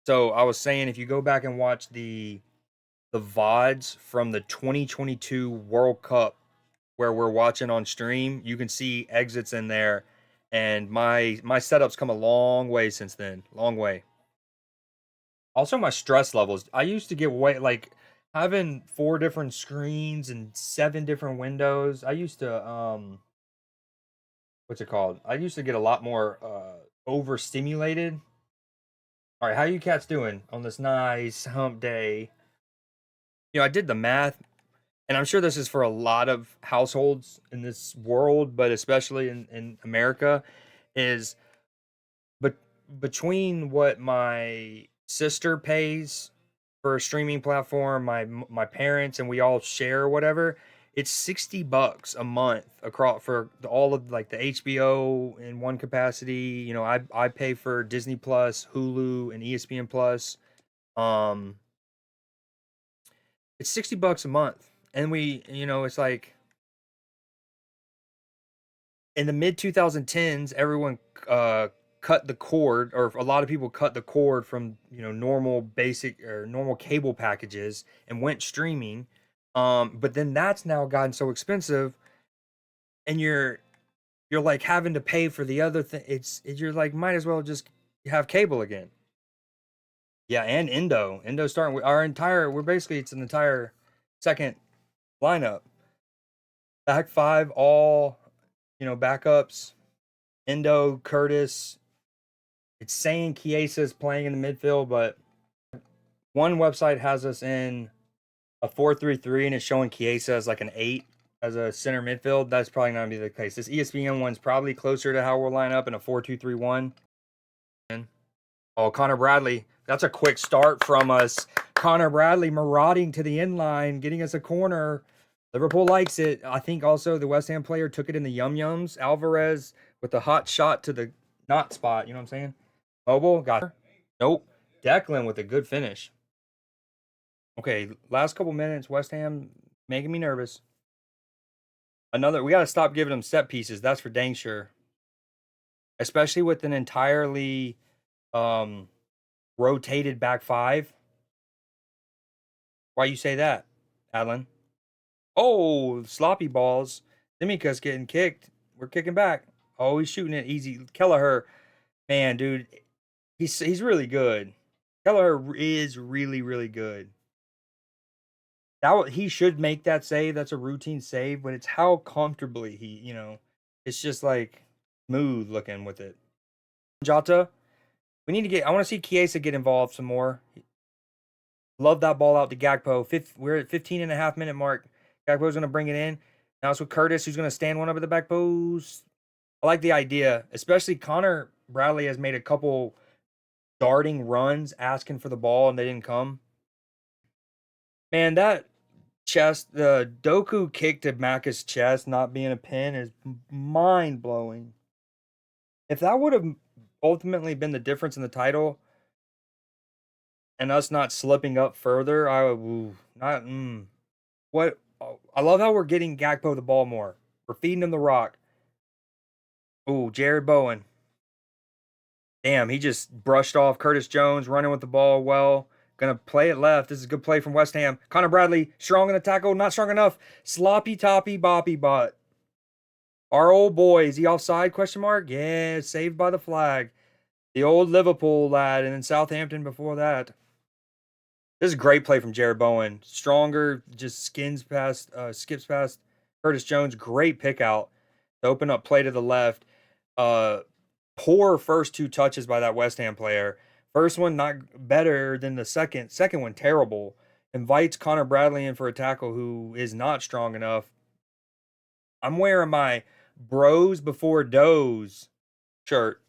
So I was saying, if you go back and watch the VODs from the 2022 World Cup where we're watching on stream, you can see exits in there, and my setups come a long way since then. Long way. Also, my stress levels. I used to get way like having four different screens and seven different windows. I used to what's it called? I used to get a lot more overstimulated. All right, how you cats doing on this nice hump day? I did the math, and I'm sure this is for a lot of households in this world, but especially in America, is but between what my sister pays for a streaming platform, my parents, and we all share or whatever, it's $60 a month across for all of like the HBO in one capacity. I pay for Disney Plus, Hulu, and ESPN Plus. Um, it's $60 a month, and it's like in the mid 2010s, everyone cut the cord, or a lot of people cut the cord from normal basic or normal cable packages and went streaming. But then that's now gotten so expensive, and you're like having to pay for the other thing. You're like, might as well just have cable again. Yeah, and Indo starting with our entire. We're basically it's an entire second lineup. Back five, all backups. Indo, Curtis. It's saying Chiesa's playing in the midfield, but one website has us in a 4-3-3, and it's showing Chiesa as like an 8 as a center midfield. That's probably not gonna be the case. This ESPN one's probably closer to how we'll line up in a 4-2-3-1. Oh, Connor Bradley. That's a quick start from us. Connor Bradley marauding to the end line, getting us a corner. Liverpool likes it. I think also the West Ham player took it in the yum-yums. Alvarez with the hot shot to the not spot. You know what I'm saying? Mobile got her. Nope. Declan with a good finish. Okay, last couple minutes. West Ham making me nervous. We got to stop giving them set pieces. That's for dang sure. Especially with an entirely um, rotated back five. Why you say that, Alan? Oh, sloppy balls. Dimika's getting kicked. We're kicking back. Oh, he's shooting it easy. Kelleher, man, dude, he's really good. Kelleher is really, really good. He should make that save. That's a routine save, but it's how comfortably it's just like smooth looking with it. Jota, we need to I want to see Chiesa get involved some more. Love that ball out to Gakpo. We're at 15 and a half minute mark. Gakpo's going to bring it in. Now it's with Curtis, who's going to stand one up at the back post. I like the idea, especially Connor Bradley has made a couple darting runs asking for the ball, and they didn't come. Man, that the Doku kick to Maka's chest not being a pin is mind blowing. If that would have ultimately been the difference in the title and us not slipping up further, I would not. What I love how we're getting Gakpo the ball more. We're feeding him the rock. Ooh, Jared Bowen. Damn, he just brushed off Curtis Jones, running with the ball well. Gonna play it left. This is a good play from West Ham. Connor Bradley, strong in the tackle, not strong enough. Sloppy toppy boppy bot. Our old boy, is he offside? Question mark. Yeah, saved by the flag. The old Liverpool lad, and then Southampton before that. This is a great play from Jared Bowen. Stronger, just skips past Curtis Jones. Great pick out to open up play to the left. Poor first two touches by that West Ham player. First one not better than the second. Second one terrible. Invites Connor Bradley in for a tackle who is not strong enough. I'm wearing my bros before does shirt.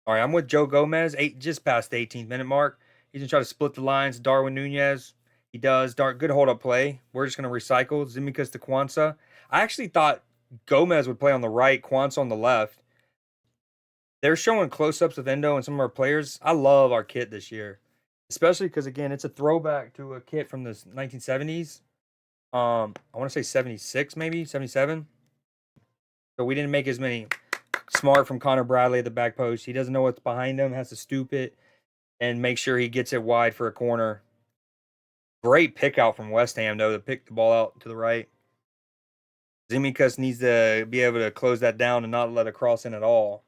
All right, I'm with Joe Gomez. Just past the 18th minute mark. He's gonna try to split the lines. Darwin Nunez. He does. Good hold up play. We're just gonna recycle. Zimikas to Kwanzaa. I actually thought Gomez would play on the right, Kwanzaa on the left. They're showing close-ups of Endo and some of our players. I love our kit this year, especially because again, it's a throwback to a kit from the 1970s. I want to say 76, maybe 77. So we didn't make as many. Smart from Connor Bradley at the back post. He doesn't know what's behind him. Has to stoop it. and make sure he gets it wide for a corner. Great pick out from West Ham, though, to pick the ball out to the right. Zimikas needs to be able to close that down and not let it cross in at all.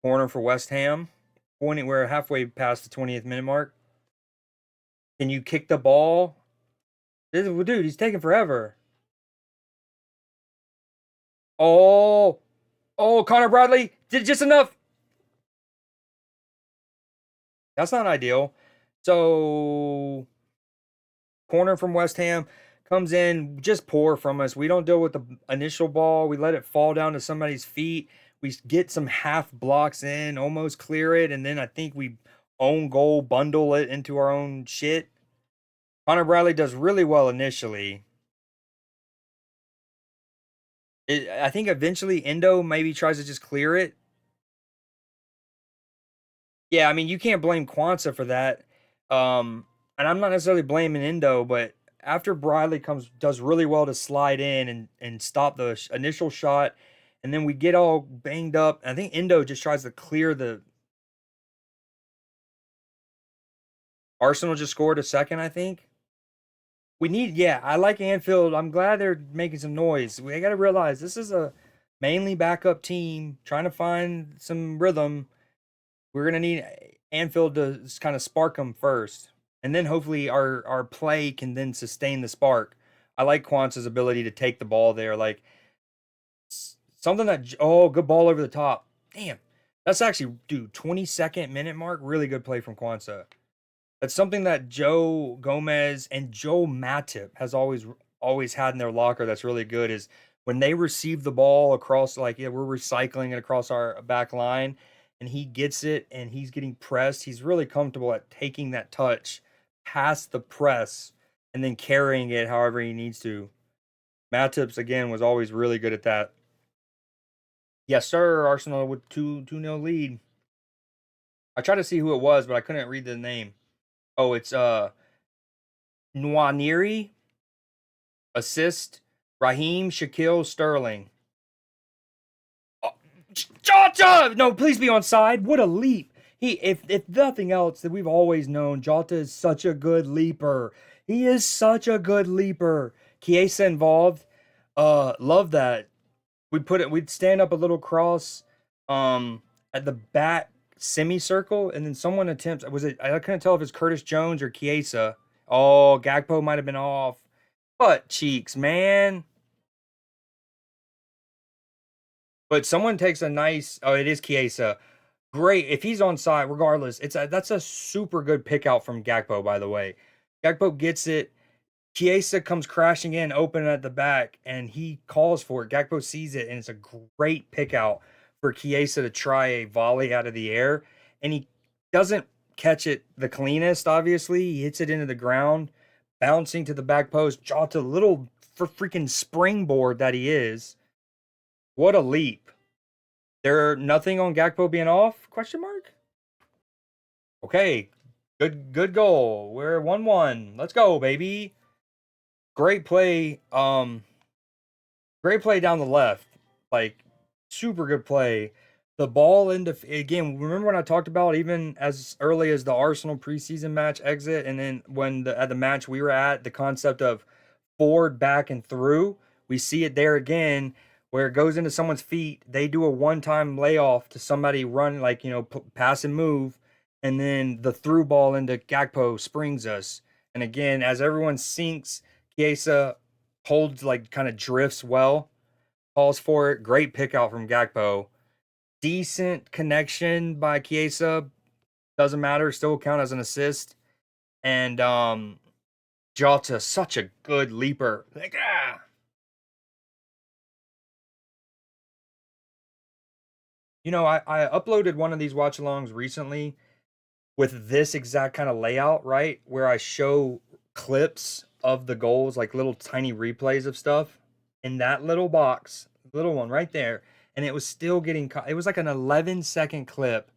Corner for West Ham. We're halfway past the 20th minute mark. Can you kick the ball? Dude, he's taking forever. Oh, Connor Bradley did just enough. That's not ideal. So, corner from West Ham comes in just poor from us. We don't deal with the initial ball. We let it fall down to somebody's feet. We get some half blocks in, almost clear it, and then I think we own goal, bundle it into our own shit. Connor Bradley does really well initially. I think eventually Endo maybe tries to just clear it. Yeah, I mean, you can't blame Kwanzaa for that. And I'm not necessarily blaming Endo, but after Bradley does really well to slide in and stop the initial shot, and then we get all banged up. I think Endo just tries to clear the. Arsenal just scored a second, I think. Yeah, I like Anfield. I'm glad they're making some noise. We got to realize this is a mainly backup team trying to find some rhythm. We're gonna need Anfield to kind of spark them first, and then hopefully our play can then sustain the spark. I like Quantz's ability to take the ball there, like something that good ball over the top. Damn, that's actually 22nd minute mark. Really good play from Quanza. That's something that Joe Gomez and Joe Matip has always had in their locker. That's really good is when they receive the ball across, like we're recycling it across our back line, and he gets it and he's getting pressed. He's really comfortable at taking that touch past the press and then carrying it however he needs to. Matip's again was always really good at that. Yes, sir. Arsenal with 2-0 lead. I tried to see who it was, but I couldn't read the name. Oh, it's Nwaneri, assist, Raheem Shaquille Sterling. Oh, Jota! No, please be on side. What a leap. If nothing else, that we've always known, Jota is such a good leaper. He is such a good leaper. Chiesa involved. Love that. We'd stand up a little cross at the back semicircle, and then someone attempts, I couldn't tell if it's Curtis Jones or Chiesa. Oh, Gakpo might have been off. Butt cheeks, man. But someone takes a nice, it is Chiesa. Great. If he's on side, regardless, that's a super good pick out from Gakpo, by the way. Gakpo gets it. Chiesa comes crashing in, open at the back, and he calls for it. Gakpo sees it, and it's a great pick out for Chiesa to try a volley out of the air. And he doesn't catch it the cleanest, obviously. He hits it into the ground, bouncing to the back post. Jota, little freaking springboard that he is. What a leap. There nothing on Gakpo being off? Question mark? Okay. Good goal. We're 1-1. Let's go, baby. Great play. Great play down the left. Like super good play. The ball into again. Remember when I talked about even as early as the Arsenal preseason match exit, and then when at the match we were at, the concept of forward, back, and through. We see it there again, where it goes into someone's feet. They do a one-time layoff to somebody run pass and move, and then the through ball into Gakpo springs us. And again, as everyone sinks, Chiesa holds kind of drifts well, calls for it. Great pick out from Gakpo. Decent connection by Chiesa. Doesn't matter. Still count as an assist. And Jota, such a good leaper. I uploaded one of these watch alongs recently with this exact kind of layout, right? Where I show clips of the goals, like little tiny replays of stuff in that little box, little one right there. And it was still getting, it was like an 11-second clip,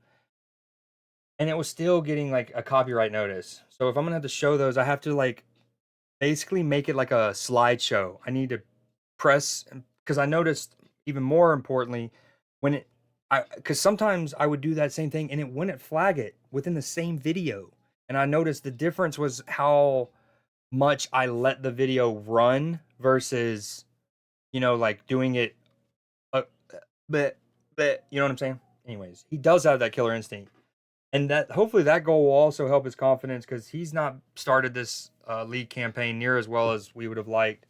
and it was still getting like a copyright notice. So if I'm gonna have to show those, I have to basically make it like a slideshow. I need to press, because I noticed even more importantly, when because sometimes I would do that same thing and it wouldn't flag it within the same video. And I noticed the difference was how much I let the video run versus, like doing it, uh, but, you know what I'm saying? Anyways, he does have that killer instinct. And that hopefully that goal will also help his confidence because he's not started this league campaign near as well as we would have liked.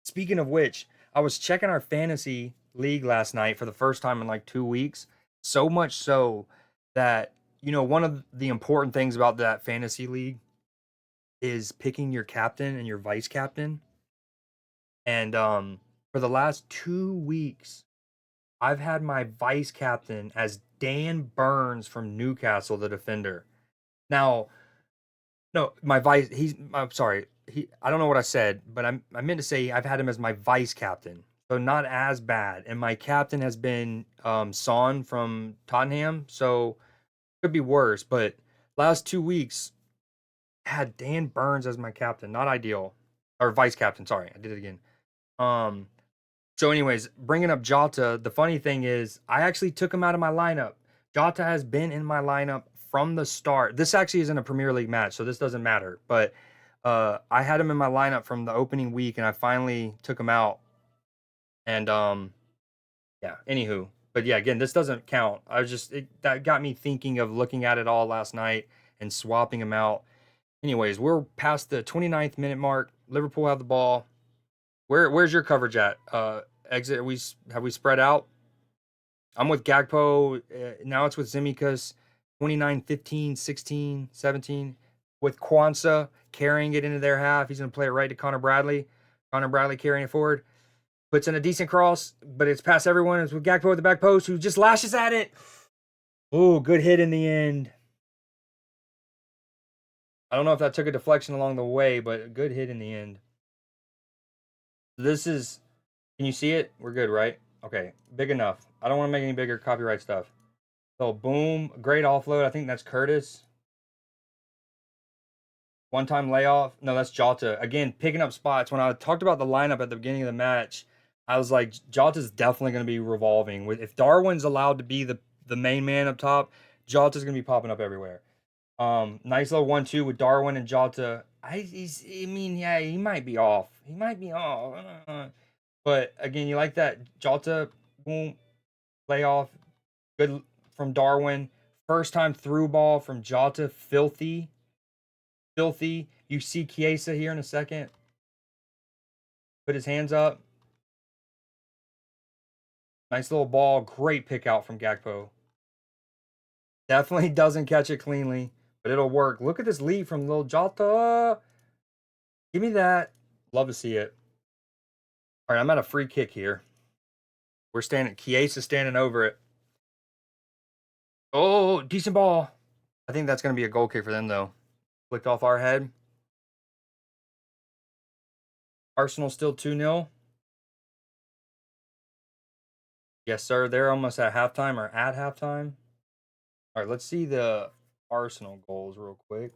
Speaking of which, I was checking our fantasy league last night for the first time in like 2 weeks. So much so that, one of the important things about that fantasy league is picking your captain and your vice captain. And for the last 2 weeks, I've had my vice captain as Dan Burns from Newcastle, the defender. Now, no, my vice. I'm sorry. I don't know what I said, but I meant to say I've had him as my vice captain, so not as bad. And my captain has been Son from Tottenham, so could be worse. But last 2 weeks I had Dan Burns as my captain. Not ideal, or vice captain. Sorry, I did it again. Um. So, anyways, bringing up Jota, the funny thing is I actually took him out of my lineup. Jota has been in my lineup from the start. This actually isn't a Premier League match, so this doesn't matter. But I had him in my lineup from the opening week, and I finally took him out. And yeah. Anywho, but yeah, again, this doesn't count. That got me thinking of looking at it all last night and swapping him out. Anyways, we're past the 29th minute mark. Liverpool have the ball. Where's your coverage at? Exit. Have we spread out? I'm with Gakpo. Now it's with Zimikas. 29, 15, 16, 17. With Kwanzaa carrying it into their half. He's going to play it right to Connor Bradley. Connor Bradley carrying it forward. Puts in a decent cross, but it's past everyone. It's with Gakpo at the back post, who just lashes at it. Oh, good hit in the end. I don't know if that took a deflection along the way, but a good hit in the end. This is, can you see it? We're good, right? Okay, big enough. I don't want to make any bigger copyright stuff. So, boom, great offload. I think that's Curtis. One-time layoff. No, that's Jota. Again, picking up spots. When I talked about the lineup at the beginning of the match, I was like, Jota's definitely going to be revolving. If Darwin's allowed to be the main man up top, Jota's going to be popping up everywhere. Nice little 1-2 with Darwin and Jota. Yeah, he might be off. He might be off. But again, you like that Jota, boom, layoff. Good from Darwin. First time through ball from Jota. Filthy. You see Chiesa here in a second. Put his hands up. Nice little ball. Great pick out from Gakpo. Definitely doesn't catch it cleanly, but it'll work. Look at this lead from little Jota. Give me that. Love to see it. All right, I'm at a free kick here. We're standing. Chiesa standing over it. Oh, decent ball. I think that's going to be a goal kick for them, though. Flicked off our head. Arsenal still 2-0. Yes, sir. They're almost at halftime or at halftime. All right, let's see the Arsenal goals real quick.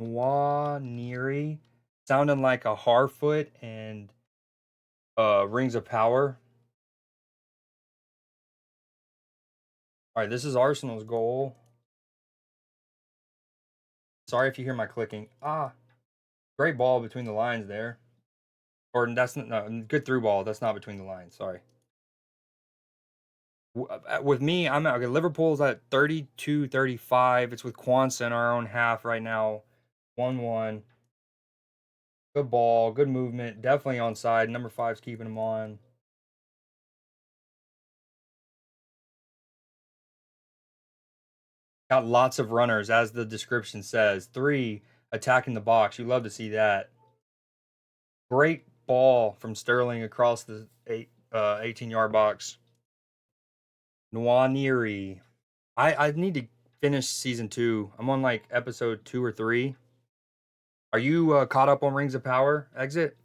Nwaneri sounding like a Harfoot and Rings of Power. All right, this is Arsenal's goal. Sorry if you hear my clicking. Great ball between the lines there. Or that's not, no, good through ball. That's not between the lines. Sorry. With me, I'm at, okay, Liverpool's at 32-35. It's with Kwanzaa in our own half right now. 1-1. Good ball, good movement. Definitely onside. Number 5's keeping him on. Got lots of runners, as the description says. 3 attacking the box. You love to see that. Great ball from Sterling across the 18-yard box. Nwaneri. I need to finish season 2. I'm on like episode 2 or 3. Are you caught up on Rings of Power? Exit.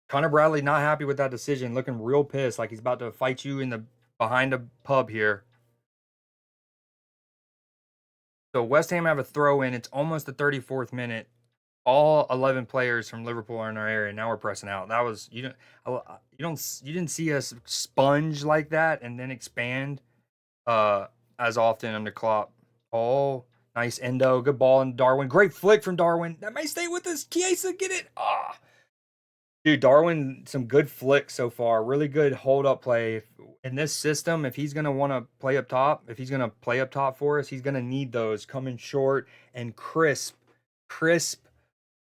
Connor Bradley not happy with that decision, looking real pissed, like he's about to fight you in the behind a pub here. So West Ham have a throw in. It's almost the 34th minute. All 11 players from Liverpool are in our area. Now we're pressing out. That was you didn't see us sponge like that and then expand uh as often under Klopp. Oh, nice endo, good ball in Darwin. Great flick from Darwin. That may stay with us. Chiesa, get it. Ah, dude, Darwin, some good flicks so far. Really good hold up play. In this system, if he's gonna want to play up top, if he's gonna play up top for us, he's gonna need those coming short and crisp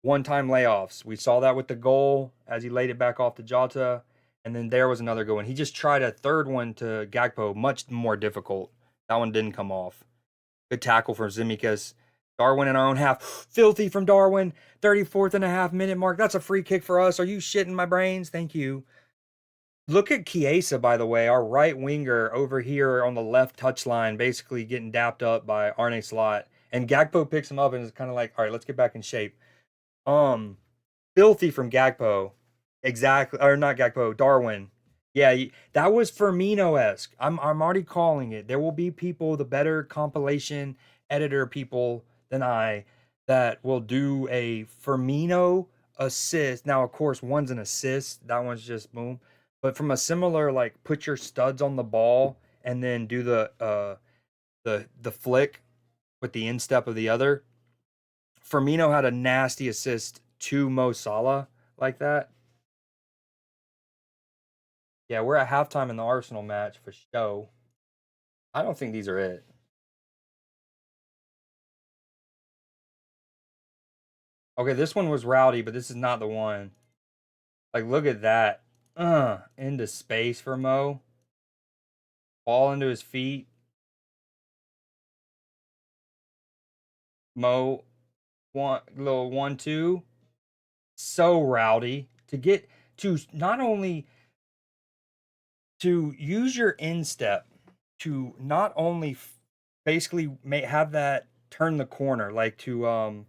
one-time layoffs. We saw that with the goal as he laid it back off to Jota, and then there was another good one. He just tried a third one to Gakpo, much more difficult. That one didn't come off. Good tackle from Zimikas. Darwin in our own half. Filthy from Darwin. 34th and a half minute mark. That's a free kick for us. Are you shitting my brains? Thank you. Look at Chiesa, by the way, our right winger over here on the left touchline, basically getting dapped up by Arne Slot. And Gakpo picks him up and is kind of like, all right, let's get back in shape. Um, Filthy from Gakpo. Exactly. Or not Gakpo, Darwin. Yeah, that was Firmino-esque. I'm already calling it. There will be people, the better compilation editor people than I, that will do a Firmino assist. Now, of course, one's an assist. That one's just boom. But from a similar, like, put your studs on the ball and then do the flick with the instep of the other. Firmino had a nasty assist to Mo Salah like that. Yeah, we're at halftime in the Arsenal match for show. I don't think these are it. Okay, this one was rowdy, but this is not the one. Like, look at that. Into space for Mo. Ball into his feet. Mo, one little 1-2. So rowdy to get to not only to use your instep to not only basically have that turn the corner, like to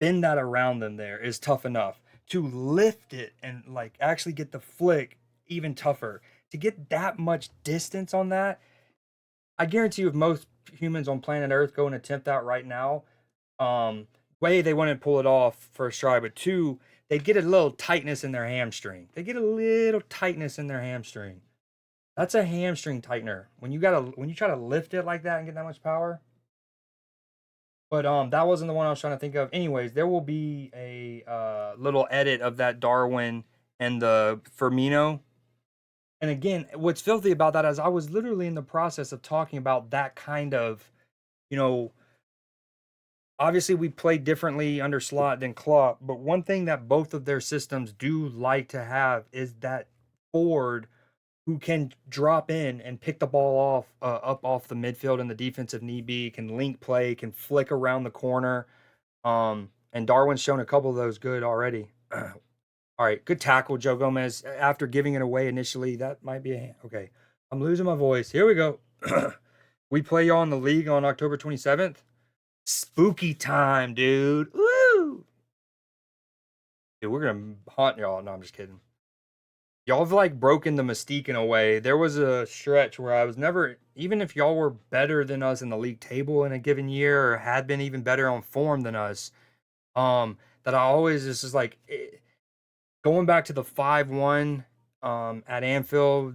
bend that around them there is tough enough. To lift it and like actually get the flick even tougher. To get that much distance on that, I guarantee you if most humans on planet Earth go and attempt that right now, way they wouldn't pull it off for a try, but two, they'd get a little tightness in their hamstring. They get a little tightness in their hamstring. That's a hamstring tightener. When you try to lift it like that and get that much power. But that wasn't the one I was trying to think of. Anyways, there will be a little edit of that Darwin and the Firmino. And again, what's filthy about that is I was literally in the process of talking about that kind of, you know, obviously we play differently under Slot than Klopp, but one thing that both of their systems do like to have is that forward who can drop in and pick the ball off up off the midfield and the defense if need be, can link play, can flick around the corner. And Darwin's shown a couple of those good already. All right, good tackle, Joe Gomez. After giving it away initially, that might be a hand. Okay, I'm losing my voice. Here we go. We play y'all in the league on October 27th. Spooky time, dude. Woo! Dude, we're gonna haunt y'all. No, I'm just kidding. Y'all have like broken the mystique in a way. There was a stretch where I was never, even if y'all were better than us in the league table in a given year or had been even better on form than us, that I always just is like going back to the 5-1 at Anfield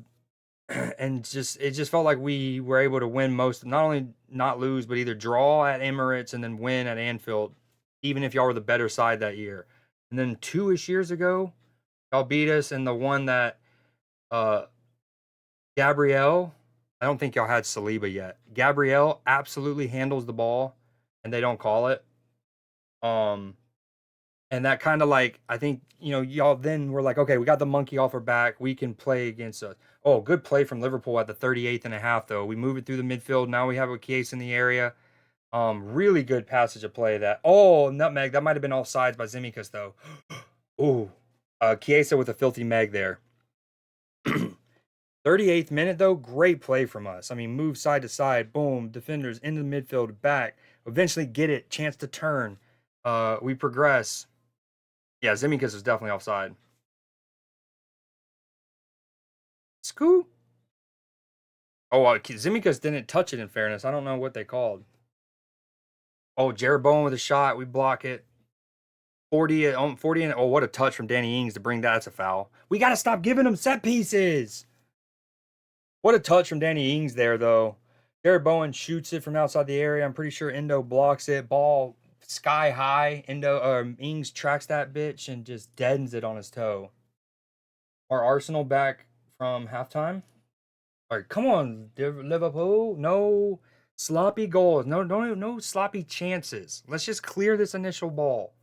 and just it just felt like we were able to win most, not only not lose, but either draw at Emirates and then win at Anfield, even if y'all were the better side that year. And then 2-ish years ago, y'all beat us in the one that uh Gabrielle, I don't think y'all had Saliba yet. Gabrielle absolutely handles the ball and they don't call it. Um and that kind of like I think, y'all then were like, okay, we got the monkey off our back. We can play against us. Oh, good play from Liverpool at the 38th and a half though. We move it through the midfield. Now we have a case in the area. Really good passage of play that. Oh, nutmeg. That might have been all sides by Zimikas though. Ooh. Chiesa with a filthy meg there. 38th minute though, great play from us. I mean, move side to side, boom, defenders into the midfield, back, eventually get it, chance to turn. We progress. Yeah, Zimikas is definitely offside. Scoop. Oh, Zimikas didn't touch it in fairness. I don't know what they called. Oh, Jared Bowen with a shot. We block it. 40 and oh, what a touch from Danny Ings to bring that. That's a foul. We got to stop giving him set pieces. What a touch from Danny Ings there, though. Jared Bowen shoots it from outside the area. I'm pretty sure Endo blocks it. Ball sky high. Ings tracks that bitch and just deadens it on his toe. Are Arsenal back from halftime? All right, come on, Liverpool. No sloppy goals. No sloppy chances. Let's just clear this initial ball.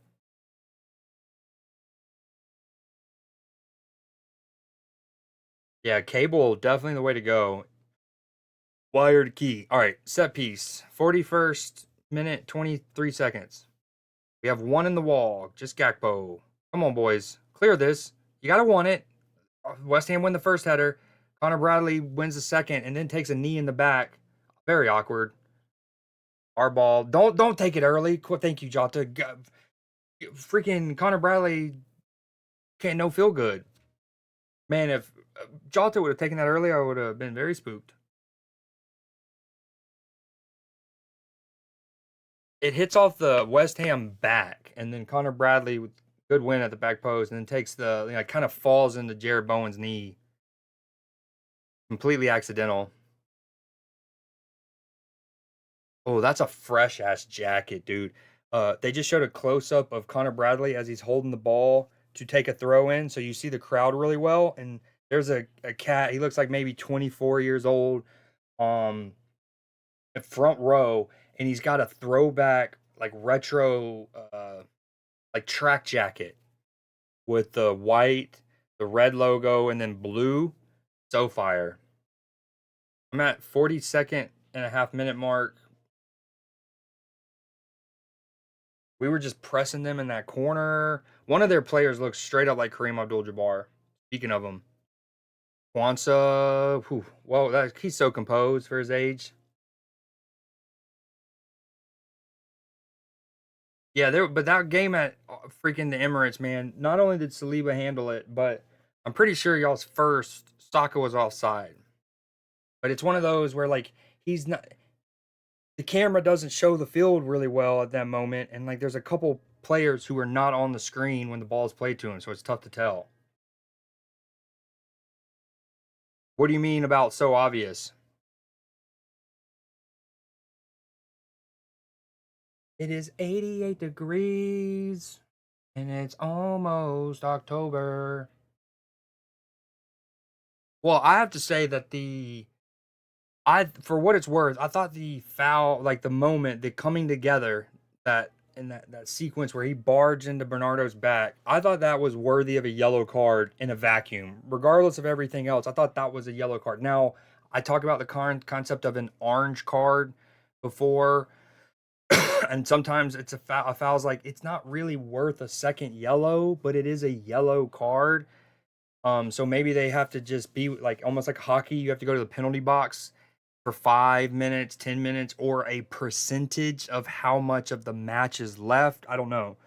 Yeah, cable definitely the way to go. Wired key. All right, set piece. 41st minute, 23 seconds. We have one in the wall. Just Gakpo. Come on, boys. Clear this. You got to want it. West Ham win the first header. Connor Bradley wins the second and then takes a knee in the back. Very awkward. Our ball. Don't take it early. Thank you, Jota. Freaking Connor Bradley can't no feel good. Man, if Jota would have taken that early, I would have been very spooked. It hits off the West Ham back, and then Connor Bradley with good win at the back post, and then takes kind of falls into Jared Bowen's knee. Completely accidental. Oh, that's a fresh ass jacket, dude. They just showed a close up of Connor Bradley as he's holding the ball to take a throw in, so you see the crowd really well. And there's a cat. He looks like maybe 24 years old, the front row, and he's got a throwback like retro, like track jacket with the white, the red logo, and then blue. So fire. I'm at 42nd and a half minute mark. We were just pressing them in that corner. One of their players looks straight up like Kareem Abdul-Jabbar. Speaking of him, Kwanzaa, well, he's so composed for his age. Yeah, but that game at freaking the Emirates, man. Not only did Saliba handle it, but I'm pretty sure y'all's first Saka was offside. But it's one of those where like he's not. The camera doesn't show the field really well at that moment, and like there's a couple players who are not on the screen when the ball is played to him, so it's tough to tell. What do you mean about so obvious? It is 88 degrees and it's almost October. Well, I have to say that for what it's worth, I thought the foul, like the moment, the coming together that in that sequence where he barged into Bernardo's back, I thought that was worthy of a yellow card in a vacuum. Regardless of everything else, I thought that was a yellow card. Now, I talked about the concept of an orange card before, and sometimes it's a foul's like it's not really worth a second yellow, but it is a yellow card. So maybe they have to just be like almost like hockey. You have to go to the penalty box for 5 minutes, 10 minutes, or a percentage of how much of the match is left. I don't know.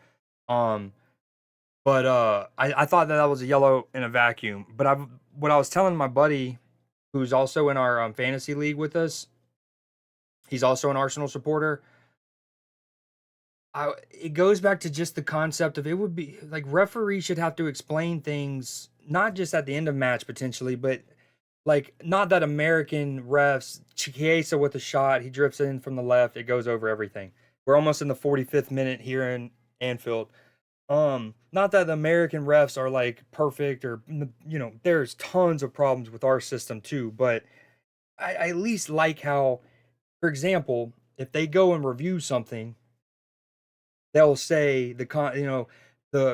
Um, but I thought that was a yellow in a vacuum. But what I was telling my buddy, who's also in our fantasy league with us, he's also an Arsenal supporter. It goes back to just the concept of it would be like referees should have to explain things not just at the end of match potentially, but like not that American refs Chiesa with a shot, he drifts in from the left, it goes over everything. We're almost in the 45th minute here in Anfield. Not that the American refs are like perfect or there's tons of problems with our system too, but I at least like how, for example, if they go and review something they'll say the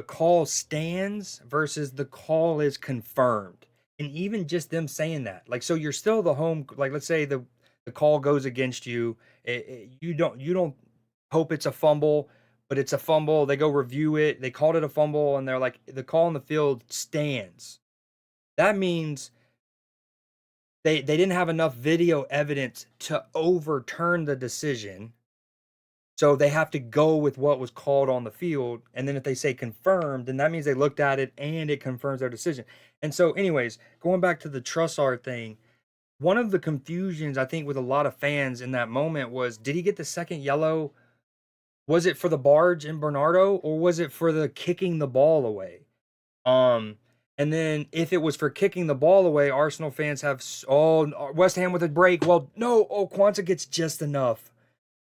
call stands versus the call is confirmed. And even just them saying that, like, so you're still the home, like, let's say the call goes against you. You don't hope it's a fumble, but it's a fumble. They go review it. They called it a fumble, and they're like, the call in the field stands. That means they didn't have enough video evidence to overturn the decision. So they have to go with what was called on the field. And then if they say confirmed, then that means they looked at it and it confirms their decision. And so, anyways, going back to the Trussard thing, one of the confusions I think with a lot of fans in that moment was did he get the second yellow Was it for the barge in Bernardo, or was it for the kicking the ball away? Um, and then if it was for kicking the ball away, Arsenal fans have West Ham with a break. Well, no, Kwanzaa gets just enough.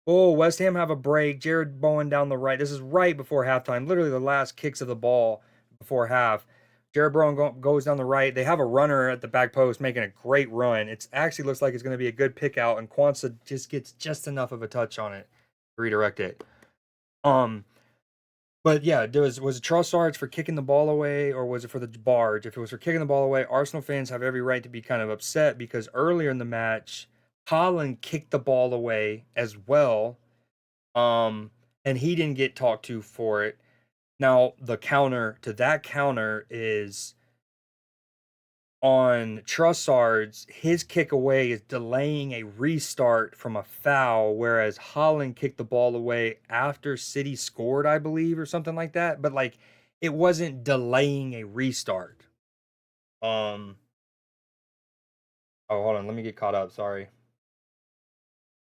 Oh, West Ham have a break. Jared Bowen down the right. This is right before halftime. Literally the last kicks of the ball before half. Jared Bowen goes down the right. They have a runner at the back post making a great run. It actually looks like it's going to be a good pick out, and Kwanzaa just gets just enough of a touch on it to redirect it. Um, but yeah, was it Trossard's for kicking the ball away, or was it for the barge? If it was for kicking the ball away, Arsenal fans have every right to be kind of upset because earlier in the match, Haaland kicked the ball away as well, and he didn't get talked to for it. Now the counter to that counter is on Trossard's. His kick away is delaying a restart from a foul, whereas Haaland kicked the ball away after City scored, I believe, or something like that. But like, it wasn't delaying a restart. Oh, hold on, let me get caught up. Sorry.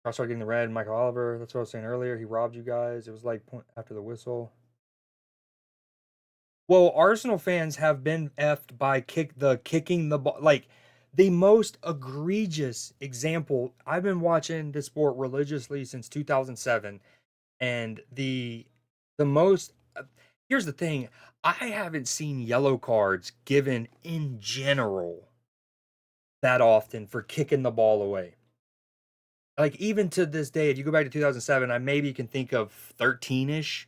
Trossard getting the red. Michael Oliver. That's what I was saying earlier. He robbed you guys. It was like point after the whistle. Well, Arsenal fans have been effed by kicking the ball. Like, the most egregious example. I've been watching this sport religiously since 2007, and the most here's the thing. I haven't seen yellow cards given in general that often for kicking the ball away. Like, even to this day, if you go back to 2007, I maybe can think of 13ish,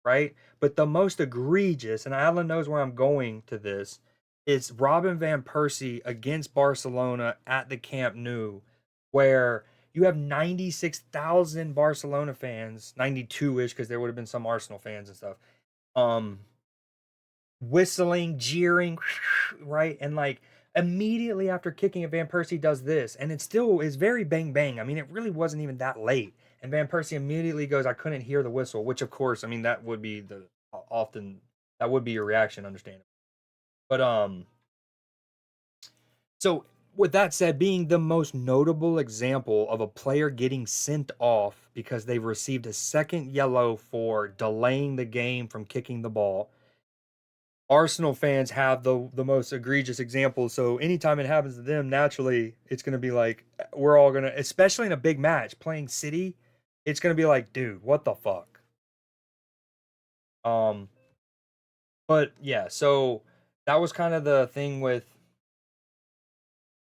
right? But the most egregious, and Alan knows where I'm going to this, is Robin van Persie against Barcelona at the Camp Nou, where you have 96,000 Barcelona fans, 92-ish, because there would have been some Arsenal fans and stuff, um, whistling, jeering, right? And like, immediately after kicking it, Van Persie does this, and it still is very bang bang. I mean, it really wasn't even that late. And Van Persie immediately goes, "I couldn't hear the whistle," which, of course, I mean, that would be the often that would be your reaction, understandable. But so with that said, being the most notable example of a player getting sent off because they've received a second yellow for delaying the game from kicking the ball, Arsenal fans have the most egregious examples. So anytime it happens to them, naturally it's going to be like, we're all going to, especially in a big match playing City, it's going to be like, dude, what the fuck? Um, but yeah, so that was kind of the thing with,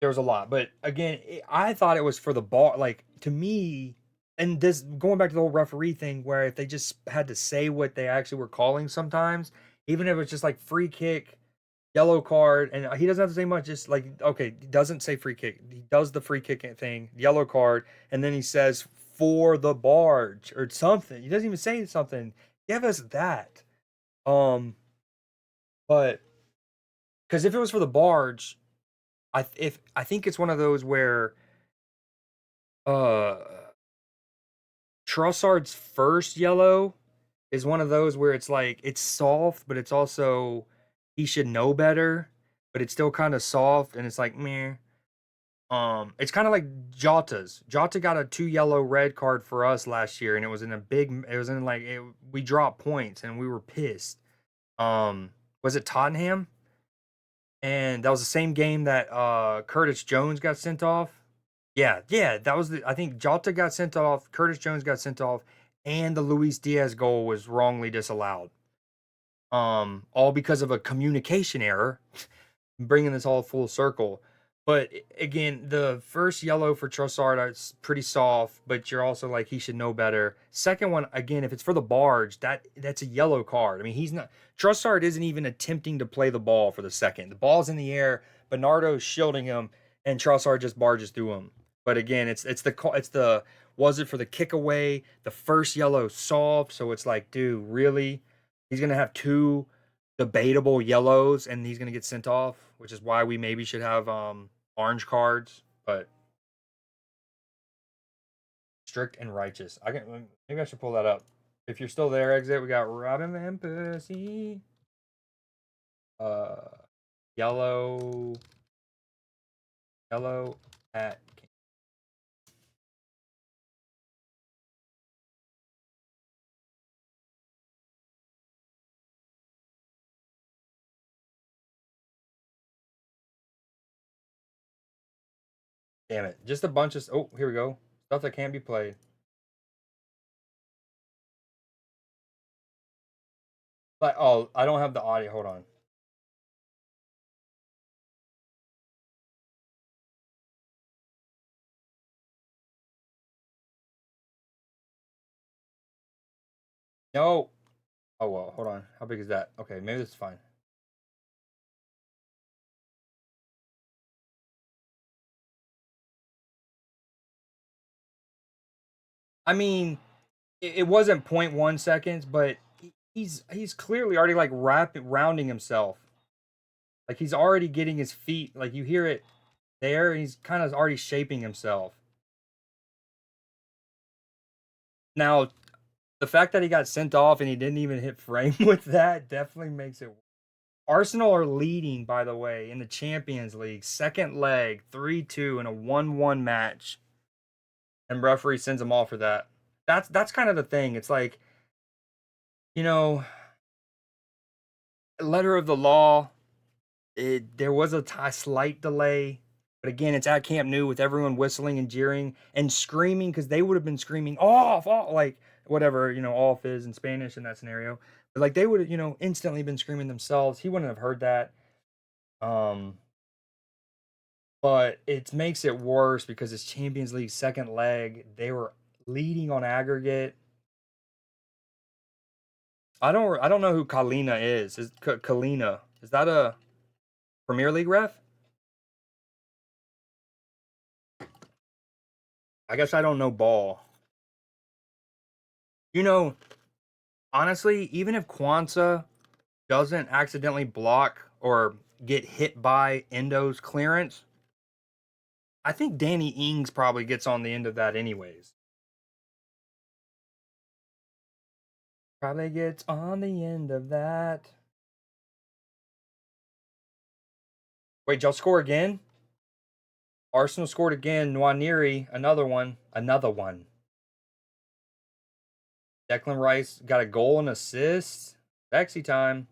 there was a lot, but again, I thought it was for the ball. Like, to me, and this going back to the whole referee thing, where if they just had to say what they actually were calling sometimes, even if it's just like free kick, yellow card, and he doesn't have to say much. Just like, okay, he doesn't say free kick. He does the free kick thing, yellow card, and then he says for the barge or something. He doesn't even say something. Give us that. Um, but because if it was for the barge, I think it's one of those where uh Trossard's first yellow is one of those where it's like it's soft, but it's also he should know better, but it's still kind of soft, and it's like meh. It's kind of like Jota's. Jota got a 2 yellow red card for us last year, and it was in a big. It was in like we dropped points, and we were pissed. Was it Tottenham? And that was the same game that Curtis Jones got sent off. Yeah, yeah, that was I think Jota got sent off, Curtis Jones got sent off, and the Luis Diaz goal was wrongly disallowed. All because of a communication error, bringing this all full circle. But again, the first yellow for Trossard is pretty soft, but you're also like he should know better. Second one, again, if it's for the barge, that's a yellow card. I mean, he's not Trossard isn't even attempting to play the ball for the second. The ball's in the air, Bernardo's shielding him, and Trossard just barges through him. But again, it's the was it for the kick away? The first yellow soft, so it's like, dude, really? He's gonna have two debatable yellows and he's gonna get sent off, which is why we maybe should have orange cards, but strict and righteous. I can maybe I should pull that up. If you're still there, exit. We got Robin Van Persie, uh, yellow, yellow at Damn it. Just a bunch of oh, here we go. Stuff that can't be played. Like oh, I don't have the audio. Hold on. No. Oh well, hold on. How big is that? Okay, maybe this is fine. I mean, it wasn't point 0.1 seconds, but he's clearly already like rounding himself. Like he's already getting his feet. Like you hear it there, and he's kind of already shaping himself. Now, the fact that he got sent off and he didn't even hit frame with that definitely makes it. Arsenal are leading, by the way, in the Champions League, second leg, 3-2 in a 1-1 match, and referee sends them off for that. That's kind of the thing. It's like, you know, letter of the law. There was a slight delay, but again, it's at Camp Nou with everyone whistling and jeering and screaming because they would have been screaming off, like whatever off is in Spanish in that scenario. But like they would have instantly been screaming themselves. He wouldn't have heard that. Um, but it makes it worse because it's Champions League second leg. They were leading on aggregate. I don't know who Kalina is. Is Kalina? Is that a Premier League ref? I guess I don't know ball. You know, honestly, even if Kwanzaa doesn't accidentally block or get hit by Endo's clearance, I think Danny Ings probably gets on the end of that anyways. Probably gets on the end of that. Wait, y'all score again? Arsenal scored again. Nwaneri, another one. Another one. Declan Rice got a goal and assist. Sexy time.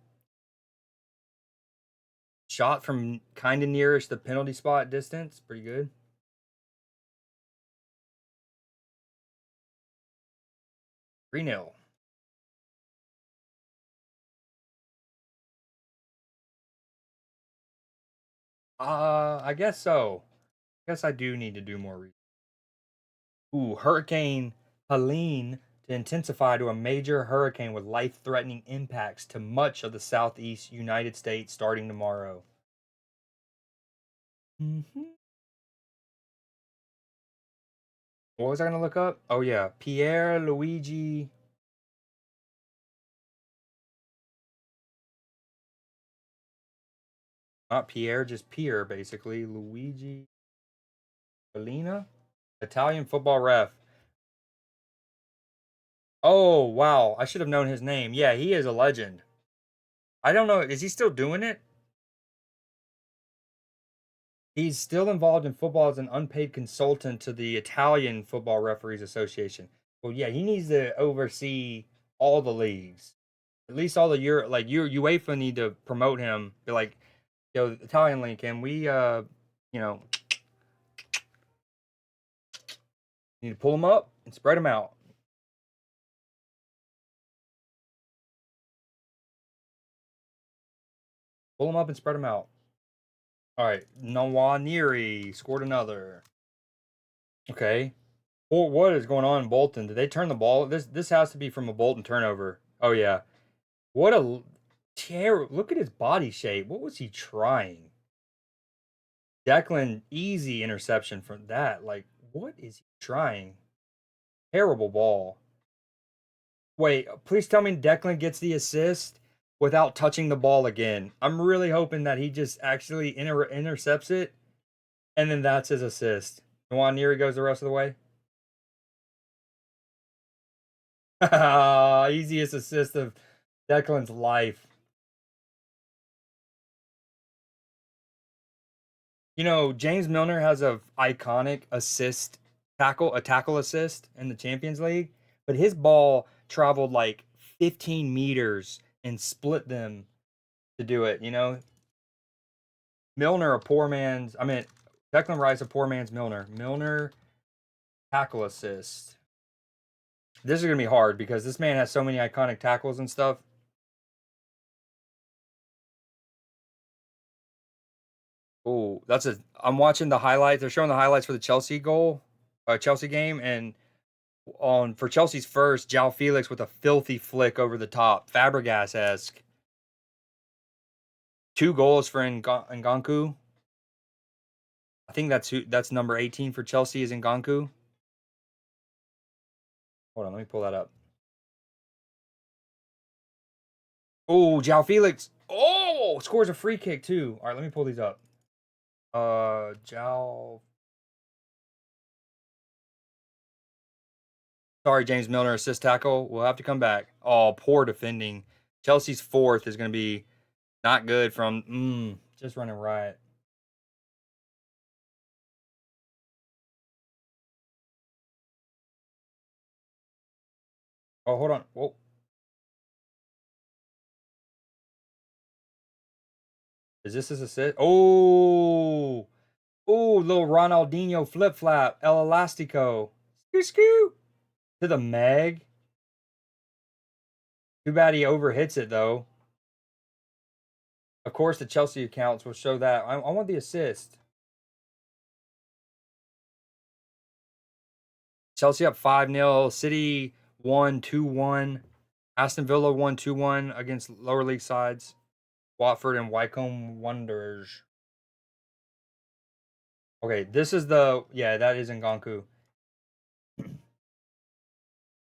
Shot from kind of nearish the penalty spot distance. Pretty good. 3-0. I guess so. I guess I do need to do more research. Ooh, Hurricane Helene to intensify to a major hurricane with life-threatening impacts to much of the southeast United States starting tomorrow. Mm-hmm. What was I gonna look up? Oh yeah, Pierre Luigi. Not Pierre, just Pierre, basically. Luigi Bellina, Italian football ref. Oh wow, I should have known his name. Yeah, he is a legend. I don't know, is he still doing it? He's still involved in football as an unpaid consultant to the Italian Football Referees Association. Well, yeah, he needs to oversee all the leagues, at least all the Euro. Like UEFA need to promote him. Be like, yo, Italian league, can we, you know, need to pull him up and spread him out. Pull him up and spread him out. All right, Nwaneri scored another. Okay, well, what is going on in Bolton? Did they turn the ball? This has to be from a Bolton turnover. Oh yeah. What a terror. Look at his body shape. What was he trying? Declan, easy interception from that. Like, what is he trying? Terrible ball. Wait, please tell me Declan gets the assist without touching the ball again. I'm really hoping that he just actually intercepts it, and then that's his assist. Nwaneri goes the rest of the way. Easiest assist of Declan's life. James Milner has a iconic a tackle assist in the Champions League, but his ball traveled like 15 meters and split them to do it. Milner, a poor man's. I mean, Declan Rice, a poor man's Milner. Milner, tackle assist. This is going to be hard because this man has so many iconic tackles and stuff. Oh, that's a. I'm watching the highlights. They're showing the highlights for the Chelsea goal, Chelsea game, and on for Chelsea's first, João Felix with a filthy flick over the top, Fabregas esque. 2 goals for Ngannou. I think that's number 18 for Chelsea is Ngannou. Hold on, let me pull that up. Oh, João Felix. Oh, scores a free kick too. All right, let me pull these up. João. Sorry, James Milner, assist tackle. We'll have to come back. Oh, poor defending. Chelsea's fourth is going to be not good from just running riot. Oh, hold on. Whoa. Is this his assist? Oh, oh, little Ronaldinho flip flap, El Elastico. Scoot, scoot to the Meg. Too bad he overhits it though. Of course, the Chelsea accounts will show that. I want the assist. Chelsea up 5-0. City won 2-1. Aston Villa won 2-1 against lower league sides. Watford and Wycombe Wanderers. Okay, this is the that is Ngannou.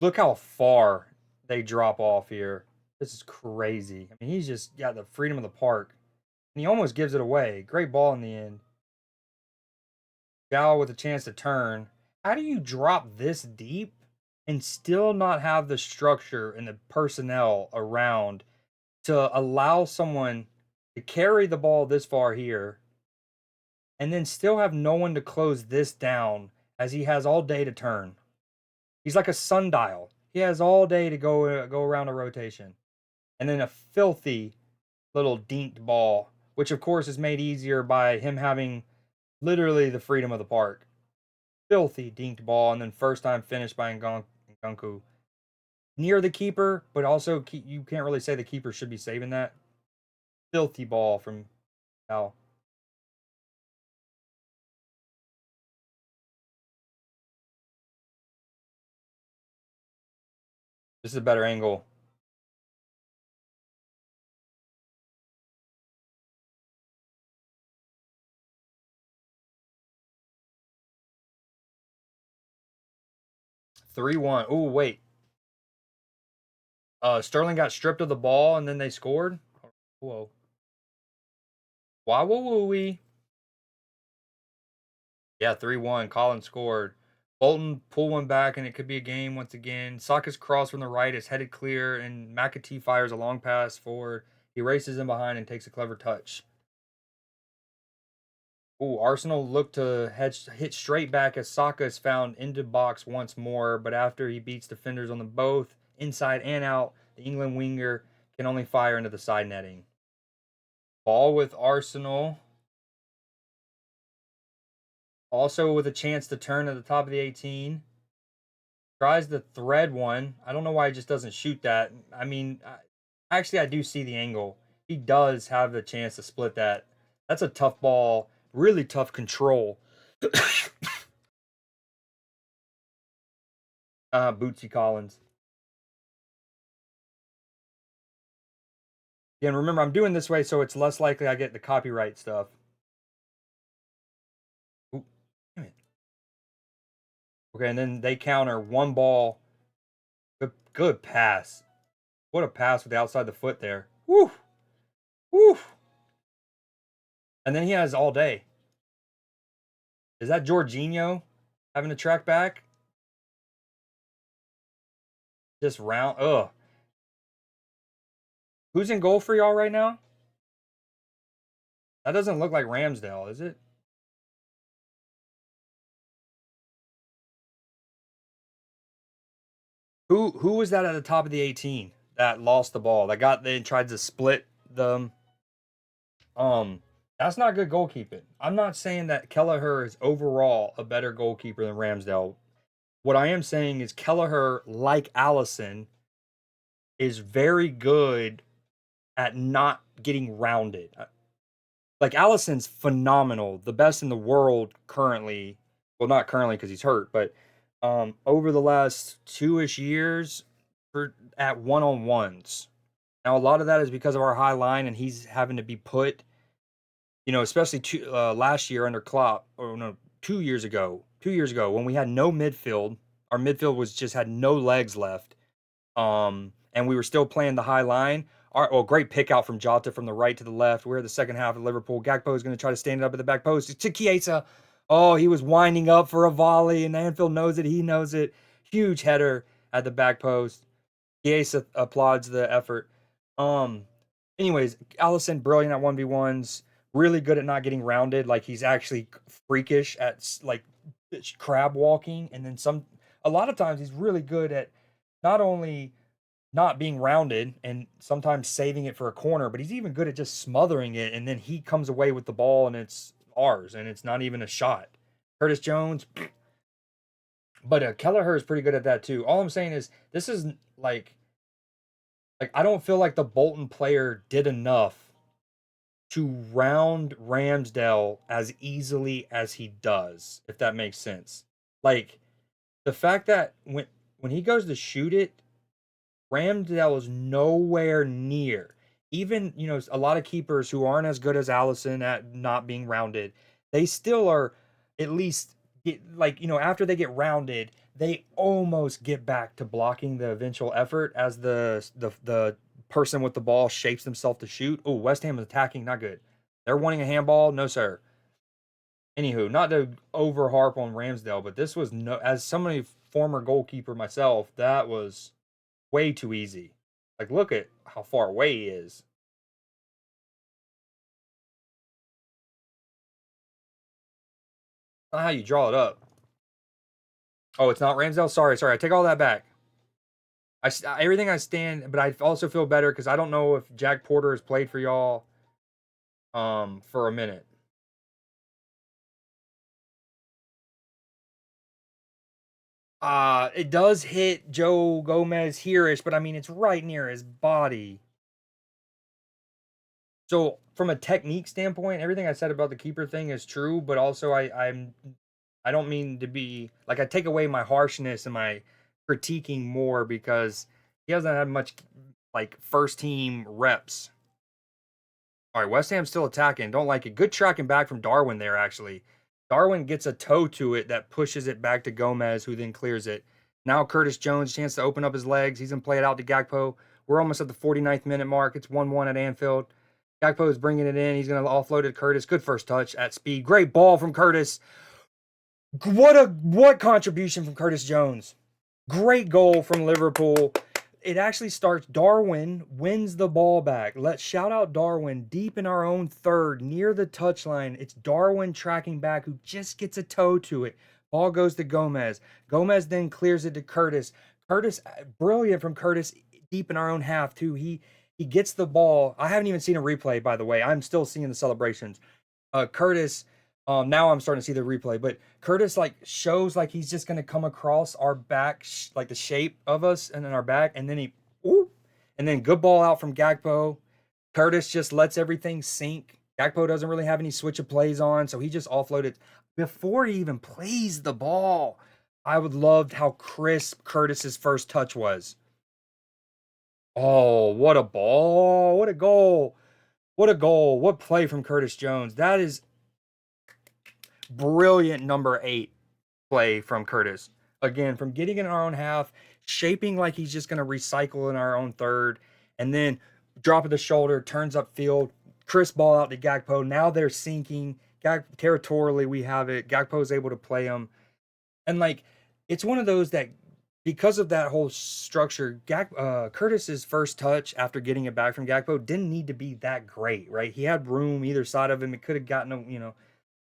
Look how far they drop off here. This is crazy. I mean, he's just got the freedom of the park. And he almost gives it away. Great ball in the end. Gal with a chance to turn. How do you drop this deep and still not have the structure and the personnel around to allow someone to carry the ball this far here and then still have no one to close this down as he has all day to turn? He's like a sundial. He has all day to go around a rotation. And then a filthy little dinked ball, which of course is made easier by him having literally the freedom of the park. Filthy dinked ball, and then first time finished by Ngannou. Near the keeper, but also you can't really say the keeper should be saving that. Filthy ball from Al. This is a better angle. 3-1. Oh, wait. Sterling got stripped of the ball and then they scored. Whoa. Why woo we? Yeah, 3-1. Collins scored. Bolton pull one back and it could be a game once again. Saka's cross from the right is headed clear and McAtee fires a long pass forward. He races in behind and takes a clever touch. Ooh, Arsenal look to hit straight back as Saka is found into box once more, but after he beats defenders on the both inside and out, the England winger can only fire into the side netting. Ball with Arsenal. Also with a chance to turn at the top of the 18. Tries the thread one. I don't know why he just doesn't shoot that. I mean, actually, I do see the angle. He does have the chance to split that. That's a tough ball. Really tough control. Bootsy Collins. Again, remember, I'm doing this way so it's less likely I get the copyright stuff. Ooh, damn it. Okay, and then they counter one ball. Good pass. What a pass with the outside the foot there. Woo! Woo! And then he has all day. Is that Jorginho having to track back? Just round. Ugh. Who's in goal for y'all right now? That doesn't look like Ramsdale, is it? Who was that at the top of the 18 that lost the ball? That got they tried to split the That's not good goalkeeping. I'm not saying that Kelleher is overall a better goalkeeper than Ramsdale. What I am saying is Kelleher, like Allison, is very good at not getting rounded. Like Allison's phenomenal, the best in the world currently. Well, not currently because he's hurt, but over the last 2-ish years for at one-on-ones. Now a lot of that is because of our high line, and he's having to be put, especially last year under Klopp, or no, 2 years ago. 2 years ago when we had no midfield, our midfield was just had no legs left. And we were still playing the high line. Great pick out from Jota from the right to the left. We're the second half of Liverpool. Gakpo is going to try to stand it up at the back post to Chiesa. Oh, he was winding up for a volley, and Anfield knows it. He knows it. Huge header at the back post. Chiesa applauds the effort. Um, Anyways, Allison brilliant at 1v1s. Really good at not getting rounded. Like he's actually freakish at like crab walking, and then a lot of times he's really good at not only not being rounded and sometimes saving it for a corner, but he's even good at just smothering it, and then he comes away with the ball and it's ours and it's not even a shot. Curtis Jones, but Kelleher is pretty good at that too. All I'm saying is this is like I don't feel like the Bolton player did enough to round Ramsdale as easily as he does, if that makes sense. Like the fact that when he goes to shoot it, Ramsdale is nowhere near. Even, a lot of keepers who aren't as good as Allison at not being rounded, they still are at least after they get rounded, they almost get back to blocking the eventual effort as the person with the ball shapes themselves to shoot. Oh, West Ham is attacking, not good. They're wanting a handball, no sir. Anywho, not to over harp on Ramsdale, but this was no, as somebody former goalkeeper myself, that was way too easy. Like, look at how far away he is. Not how you draw it up. Oh, it's not Ramsdale. Sorry. I take all that back. Everything I stand, but I also feel better because I don't know if Jack Porter has played for y'all for a minute. It does hit Joe Gomez here-ish, but I mean it's right near his body. So from a technique standpoint, everything I said about the keeper thing is true, but also I don't mean to be like I take away my harshness and my critiquing more because he hasn't had much like first team reps. All right, West Ham's still attacking. Don't like it. Good tracking back from Darwin there, actually. Darwin gets a toe to it that pushes it back to Gomez, who then clears it. Now Curtis Jones, chance to open up his legs. He's going to play it out to Gakpo. We're almost at the 49th minute mark. It's 1-1 at Anfield. Gakpo is bringing it in. He's going to offload it to Curtis. Good first touch at speed. Great ball from Curtis. What contribution from Curtis Jones. Great goal from Liverpool. It actually starts Darwin wins the ball back. Let's shout out Darwin deep in our own third near the touchline. It's Darwin tracking back who just gets a toe to it. Ball goes to Gomez. Gomez then clears it to Curtis. Curtis, brilliant from Curtis deep in our own half too. He gets the ball. I haven't even seen a replay, by the way. I'm still seeing the celebrations. Curtis, now I'm starting to see the replay, but Curtis like shows like he's just gonna come across our back, like the shape of us and then our back, and then and then good ball out from Gakpo. Curtis just lets everything sink. Gakpo doesn't really have any switch of plays on, so he just offloaded before he even plays the ball. I would love how crisp Curtis's first touch was. Oh, what a ball! What a goal! What a goal! What play from Curtis Jones! That is brilliant number 8 play from Curtis. Again, from getting in our own half, shaping like he's just going to recycle in our own third, and then drop of the shoulder, turns up field, crisp ball out to Gakpo. Now they're sinking. Territorially, we have it. Gakpo is able to play him. And like, it's one of those that because of that whole structure, Curtis's first touch after getting it back from Gakpo didn't need to be that great, right? He had room either side of him. It could have gotten,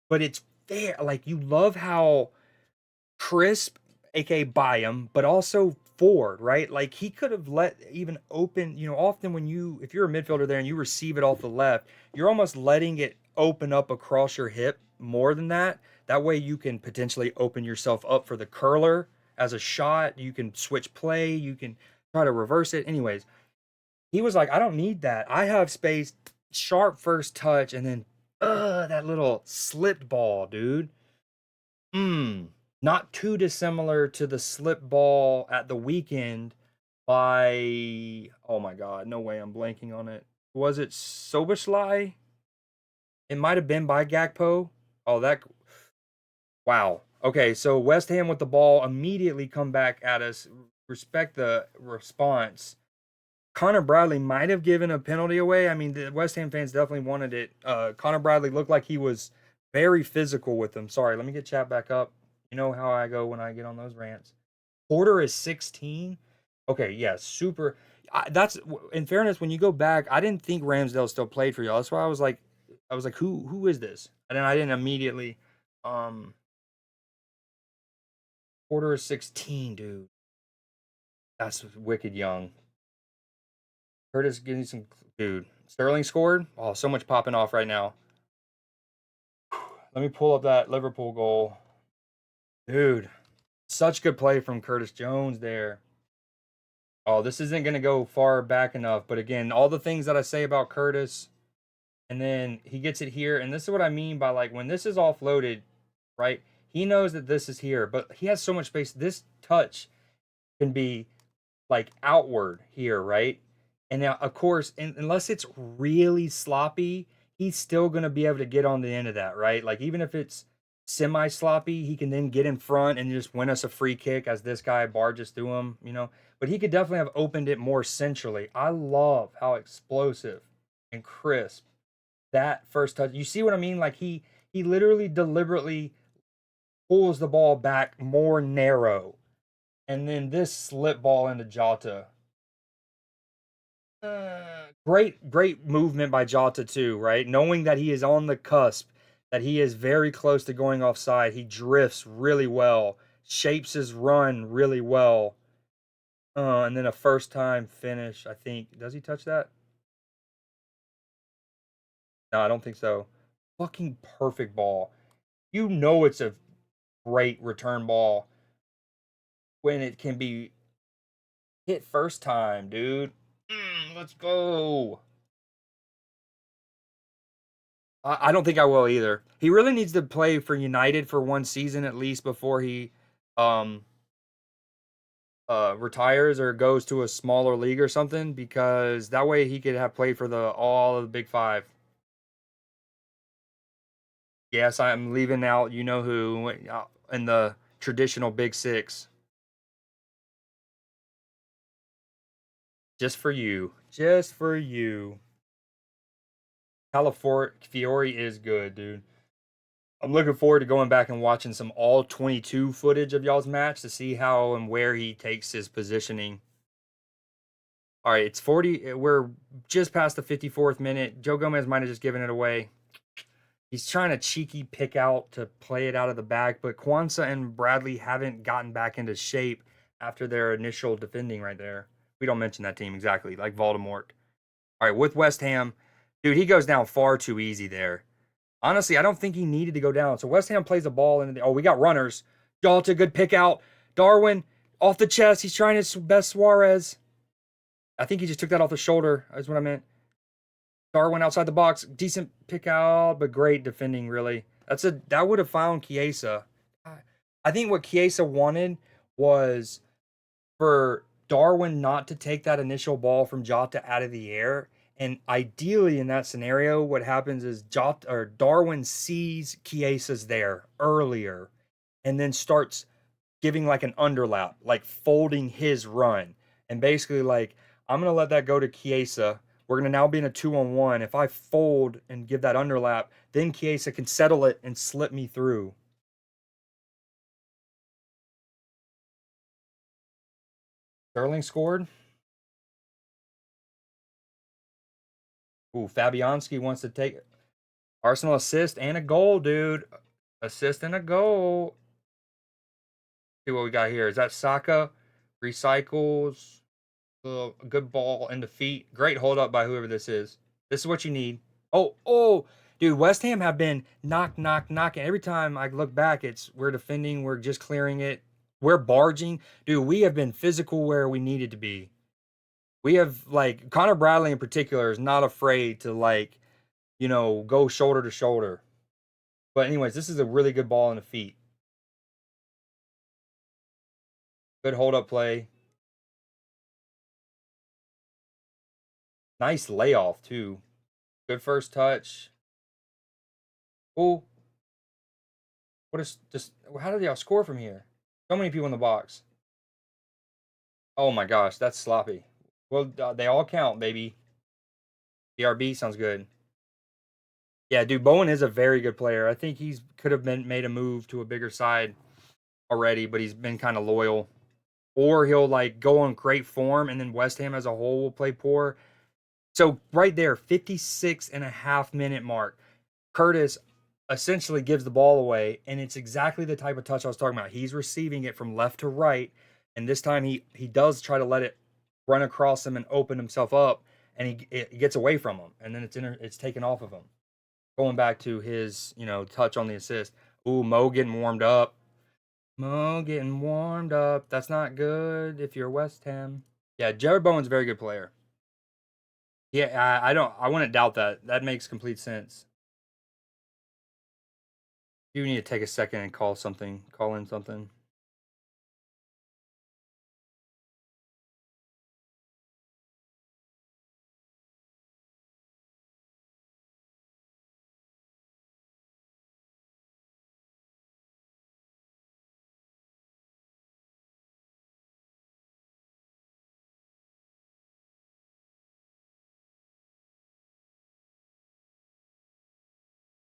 but it's fair. Like, you love how crisp, aka by him, but also forward, right? Like he could have let even open, often if you're a midfielder there and you receive it off the left, you're almost letting it open up across your hip more than that. That way you can potentially open yourself up for the curler as a shot. You can switch play. You can try to reverse it. Anyways, he was like, I don't need that. I have space, sharp first touch, and then that little slipped ball, dude. Mm, not too dissimilar to the slip ball at the weekend by, oh my God, no way I'm blanking on it. Was it Soboslai? It might have been by Gakpo. Oh, that, wow. Okay, so West Ham with the ball immediately come back at us. Respect the response. Connor Bradley might have given a penalty away. I mean, the West Ham fans definitely wanted it. Connor Bradley looked like he was very physical with them. Sorry, let me get chat back up. You know how I go when I get on those rants. Porter is 16. Okay, yeah, super. That's in fairness. When you go back, I didn't think Ramsdale still played for y'all. That's why I was like, who is this? And then I didn't immediately. Um, Porter is 16, dude. That's wicked young. Curtis getting some, dude. Sterling scored. Oh, so much popping off right now. Let me pull up that Liverpool goal, dude. Such good play from Curtis Jones there. Oh, this isn't gonna go far back enough, but again, all the things that I say about Curtis, and then he gets it here, and this is what I mean by like when this is offloaded, right? He knows that this is here, but he has so much space. This touch can be like outward here, right? And now, of course, unless it's really sloppy, he's still going to be able to get on the end of that, right? Like, even if it's semi sloppy, he can then get in front and just win us a free kick as this guy barges through him, you know? But he could definitely have opened it more centrally. I love how explosive and crisp that first touch. You see what I mean? Like, he literally deliberately pulls the ball back more narrow. And then this slip ball into Jota. Great movement by Jota too, right? Knowing that he is on the cusp, that he is very close to going offside. He drifts really well, shapes his run really well. And then a first time finish, I think. Does he touch that? No, I don't think so. Fucking perfect ball. You know it's a great return ball when it can be hit first time, dude. Let's go. I don't think I will either. He really needs to play for United for one season at least before he um retires or goes to a smaller league or something, because that way he could have played for the all of the big five. Yes, I'm leaving out you know who in the traditional big six. Just for you. Just for you. California Fiore is good, dude. I'm looking forward to going back and watching some all 22 footage of y'all's match to see how and where he takes his positioning. All right, it's 40. We're just past the 54th minute. Joe Gomez might have just given it away. He's trying to cheeky pick out to play it out of the back, but Kwanzaa and Bradley haven't gotten back into shape after their initial defending right there. We don't mention that team exactly, like Voldemort. All right, with West Ham, dude, he goes down far too easy there. Honestly, I don't think he needed to go down. So West Ham plays the ball into the. Oh, we got runners. Dalton, good pick out. Darwin off the chest. He's trying his best Suarez. I think he just took that off the shoulder. That's what I meant. Darwin outside the box. Decent pick out, but great defending, really. That would have found Chiesa. I think what Chiesa wanted was for Darwin not to take that initial ball from Jota out of the air. And ideally, in that scenario, what happens is Jota or Darwin sees Chiesa's there earlier, and then starts giving like an underlap, like folding his run, and basically like I'm gonna let that go to Chiesa. We're gonna now be in a 2-on-1. If I fold and give that underlap, then Chiesa can settle it and slip me through. Sterling scored. Ooh, Fabianski wants to take Arsenal assist and a goal, dude. Assist and a goal. See what we got here. Is that Saka? Recycles. A good ball in the feet. Great hold up by whoever this is. This is what you need. Oh, Dude, West Ham have been knocking. Every time I look back, we're defending, we're just clearing it, we're barging. Dude, we have been physical where we needed to be. We have like Connor Bradley in particular is not afraid to like, go shoulder to shoulder. But anyways, this is a really good ball in the feet. Good hold up play. Nice layoff too. Good first touch. Oh, what is just how did y'all score from here? So many people in the box. Oh my gosh, that's sloppy. Well, they all count, baby. BRB sounds good. Yeah, dude, Bowen is a very good player. I think he's could have been made a move to a bigger side already, but he's been kind of loyal. Or he'll like go on great form and then West Ham as a whole will play poor. So right there, 56.5 minute mark. Curtis essentially gives the ball away, and it's exactly the type of touch I was talking about. He's receiving it from left to right, and this time he does try to let it run across him and open himself up, and it gets away from him, and then it's taken off of him. Going back to his touch on the assist. Ooh, Mo getting warmed up. Mo getting warmed up. That's not good if you're West Ham. Yeah, Jared Bowen's a very good player. Yeah, I wouldn't doubt that. That makes complete sense. You need to take a second and call in something.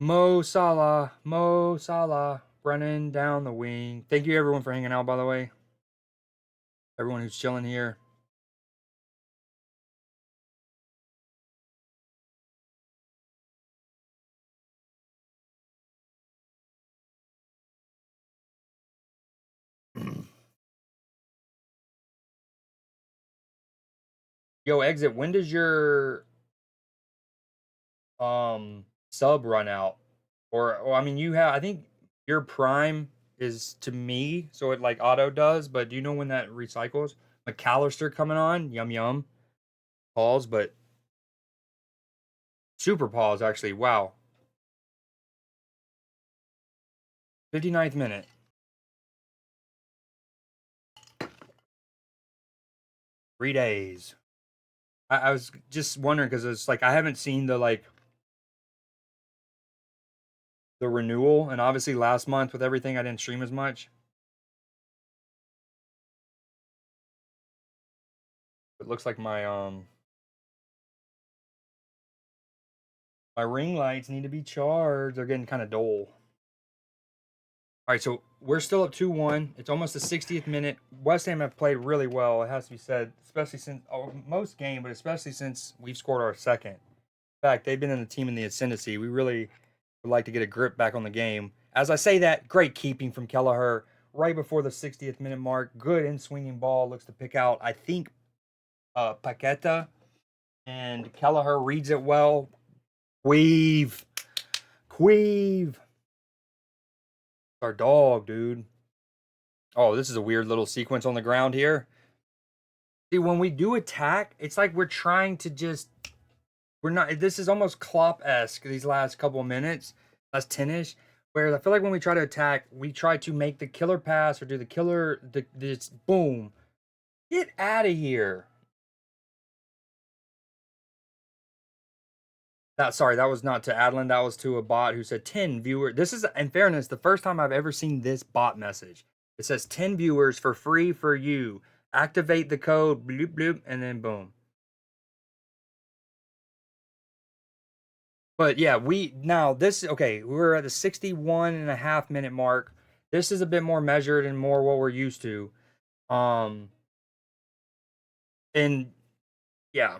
Mo Salah, Mo Salah, running down the wing. Thank you everyone for hanging out, by the way. Everyone who's chilling here. Yo, Exit, when does your sub run out? Or I mean I think your prime is to me, so it like auto does, but do you know when that recycles? McAllister coming on, yum yum. Pause, but super pause actually. Wow. 59th minute. 3 days. I was just wondering because it's like I haven't seen the renewal, and obviously last month with everything I didn't stream as much. It looks like my ring lights need to be charged. They're getting kind of dull. All right, so we're still up 2-1. It's almost the 60th minute. West Ham have played really well, it has to be said, especially since most game, but especially since we've scored our second. In fact, they've been in the team in the ascendancy. We really would like to get a grip back on the game. As I say that, great keeping from Kelleher right before the 60th minute mark. Good in swinging ball. Looks to pick out, I think, Paqueta. And Kelleher reads it well. Queeve. Our dog, dude. Oh, this is a weird little sequence on the ground here. See, when we do attack, it's like we're trying to just. We're not. This is almost Klopp-esque these last couple of minutes, last 10-ish. Whereas I feel like when we try to attack, we try to make the killer pass or do the killer. This boom. Get out of here. Sorry, that was not to Adlin. That was to a bot who said 10 viewer. This is, in fairness, the first time I've ever seen this bot message. It says 10 viewers for free for you. Activate the code, bloop, bloop, and then boom. But yeah, we're at the 61.5 minute mark. This is a bit more measured and more what we're used to. And yeah,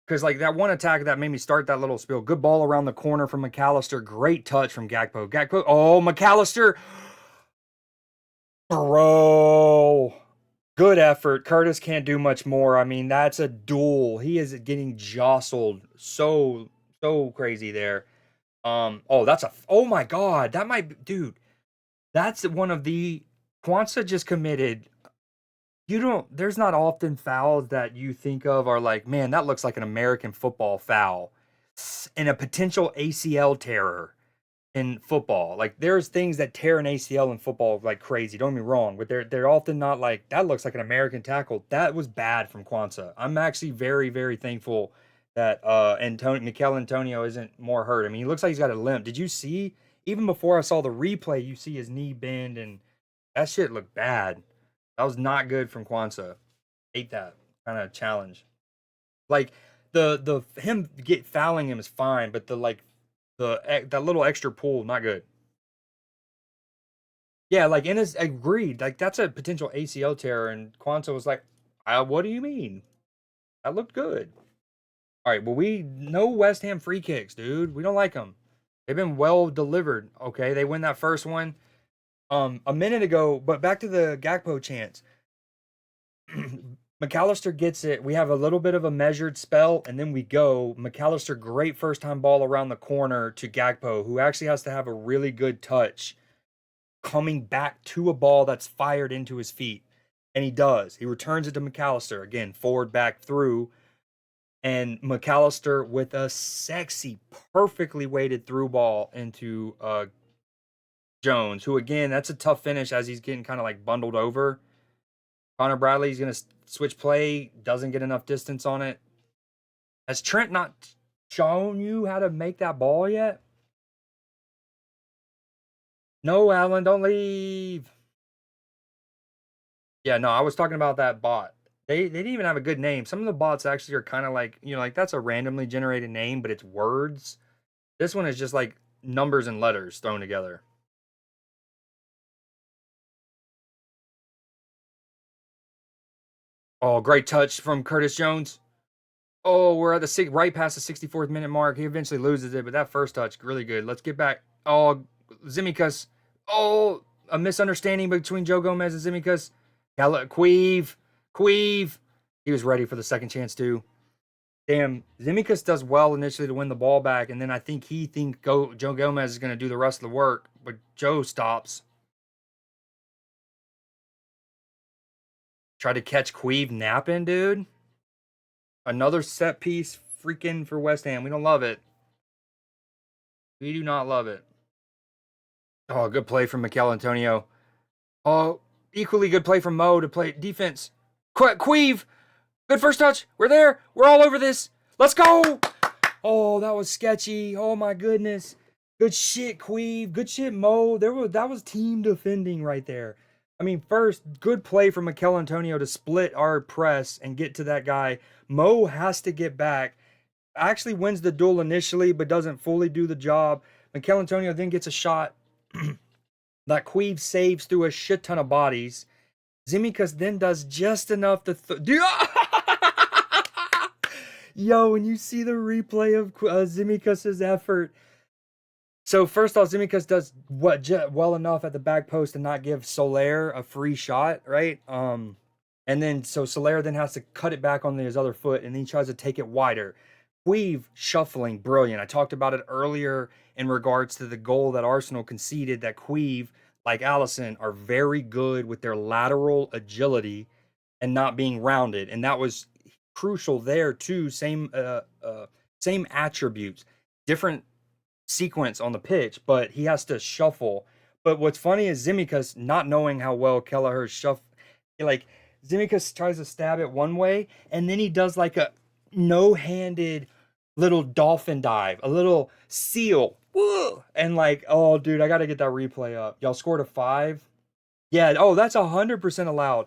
because like that one attack that made me start that little spill. Good ball around the corner from McAllister. Great touch from Gakpo. Oh, McAllister. Bro. Good effort. Curtis can't do much more. I mean, that's a duel. He is getting jostled so crazy there. Oh, oh my God, that might be, dude. That's one of the Kwanzaa just committed. You don't. There's not often fouls that you think of are like, man, that looks like an American football foul, and a potential ACL tearer in football. Like there's things that tear an ACL in football like crazy. Don't get me wrong, but they're often not like that. Looks like an American tackle. That was bad from Kwanzaa. I'm actually very thankful that Mikel Antonio isn't more hurt. I mean, he looks like he's got a limp. Did you see? Even before I saw the replay, you see his knee bend and that shit looked bad. That was not good from Kwanzaa. Hate that kind of challenge. Like the him get fouling him is fine, but that little extra pull not good. Yeah, like in his agreed, like that's a potential ACL tear, and Kwanzaa was like, "What do you mean? That looked good." All right, well we no West Ham free kicks, dude. We don't like them. They've been well delivered. Okay, they win that first one a minute ago, but back to the Gakpo chance. McAllister gets it. We have a little bit of a measured spell, and then we go. McAllister, great first time ball around the corner to Gakpo, who actually has to have a really good touch coming back to a ball that's fired into his feet. And he does. He returns it to McAllister. Again, forward, back, through. And McAllister with a sexy, perfectly weighted through ball into Jones, who, again, that's a tough finish as he's getting kind of like bundled over. Connor Bradley's going to switch play, doesn't get enough distance on it. Has Trent not shown you how to make that ball yet? No, Alan, don't leave. Yeah, no, I was talking about that bot. They didn't even have a good name. Some of the bots actually are kind of like, like that's a randomly generated name, but it's words. This one is just like numbers and letters thrown together. Oh, great touch from Curtis Jones. Oh, we're at the right past the 64th minute mark. He eventually loses it, but that first touch really good. Let's get back. Oh, Zimikas. Oh, a misunderstanding between Joe Gomez and Zimikas. Queeve. He was ready for the second chance too. Damn, Zimikas does well initially to win the ball back, and then I think Joe Gomez is going to do the rest of the work, but Joe stops. Try to catch Queeve napping, dude. Another set piece freaking for West Ham. We don't love it. We do not love it. Oh, good play from Mikel Antonio. Oh, equally good play from Mo to play defense. Queeve, good first touch. We're there. We're all over this. Let's go. Oh, that was sketchy. Oh my goodness. Good shit, Queeve. Good shit, Mo. That was team defending right there. I mean, first, good play from Mikel Antonio to split our press and get to that guy. Mo has to get back. Actually wins the duel initially, but doesn't fully do the job. Mikel Antonio then gets a shot that Queeve saves through a shit ton of bodies. Zimikas then does just enough to Yo, when you see the replay of Zimikas' effort. So first off, Zimikas does well enough at the back post to not give Soler a free shot, right? And then so Soler then has to cut it back on his other foot, and then he tries to take it wider. Queeve shuffling, brilliant. I talked about it earlier in regards to the goal that Arsenal conceded. That Queeve, like Allison, are very good with their lateral agility and not being rounded, and that was crucial there too. Same attributes, different sequence on the pitch, but he has to shuffle. But what's funny is Zimikas not knowing how well Kelleher shuffle. Like Zimikas tries to stab it one way, and then he does like a no-handed little dolphin dive, a little seal. Woo! And like, oh, dude, I got to get that replay up. Y'all scored a 5. Yeah. Oh, that's 100% allowed.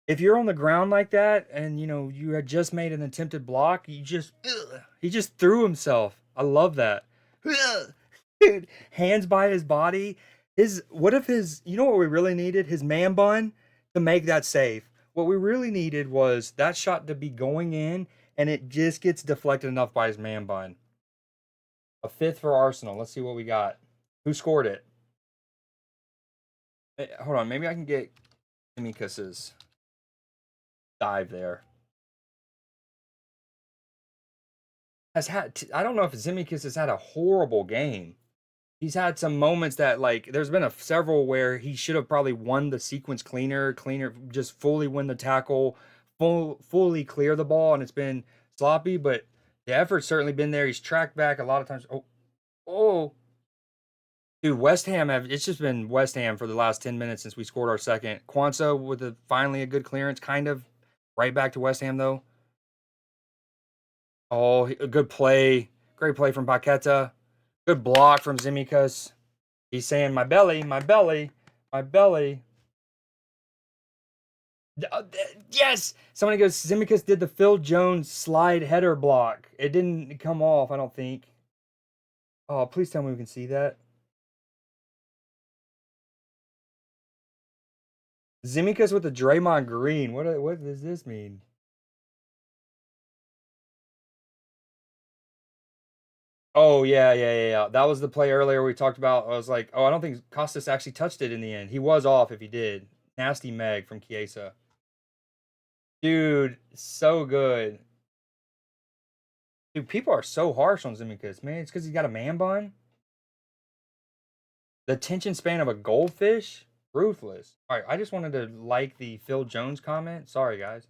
If you're on the ground like that, and you had just made an attempted block, he just threw himself. I love that. Dude, hands by his body. What if what we really needed? His man bun to make that save. What we really needed was that shot to be going in, and it just gets deflected enough by his man bun. A 5th for Arsenal. Let's see what we got. Who scored it? Hold on, maybe I can get Mikas's dive there. I don't know if Zimikis has had a horrible game. He's had some moments that like there's been several where he should have probably won the sequence cleaner, just fully win the tackle, fully clear the ball, and it's been sloppy. But the effort's certainly been there. He's tracked back a lot of times. Oh, dude, West Ham have it's just been West Ham for the last 10 minutes since we scored our second. Kwanzaa with finally a good clearance, kind of right back to West Ham though. Oh, a good play, great play from Paqueta. Good block from Zimikas. He's saying, "My belly, my belly, my belly." Yes! Somebody goes, Zimikas did the Phil Jones slide header block. It didn't come off, I don't think. Oh, please tell me we can see that. Zimikas with the Draymond Green. What does this mean? Oh, yeah. That was the play earlier we talked about. I was like, oh, I don't think Costas actually touched it in the end. He was off if he did. Nasty Meg from Chiesa. Dude, so good. Dude, people are so harsh on Zimikas, man. It's because he's got a man bun. The attention span of a goldfish? Ruthless. All right, I just wanted to like the Phil Jones comment. Sorry, guys.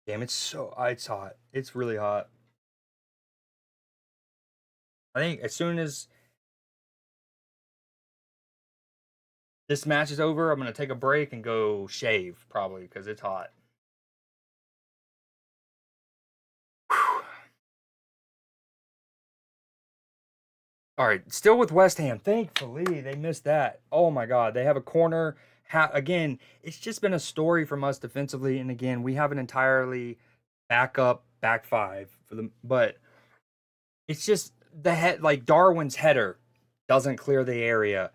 Damn, it's hot. It's really hot. I think as soon as this match is over, I'm gonna take a break and go shave probably because it's hot. Whew. All right, still with West Ham. Thankfully, they missed that. Oh my God, they have a corner. Again, it's just been a story from us defensively, and again, we have an entirely back five for them, but it's just the head like Darwin's header doesn't clear the area.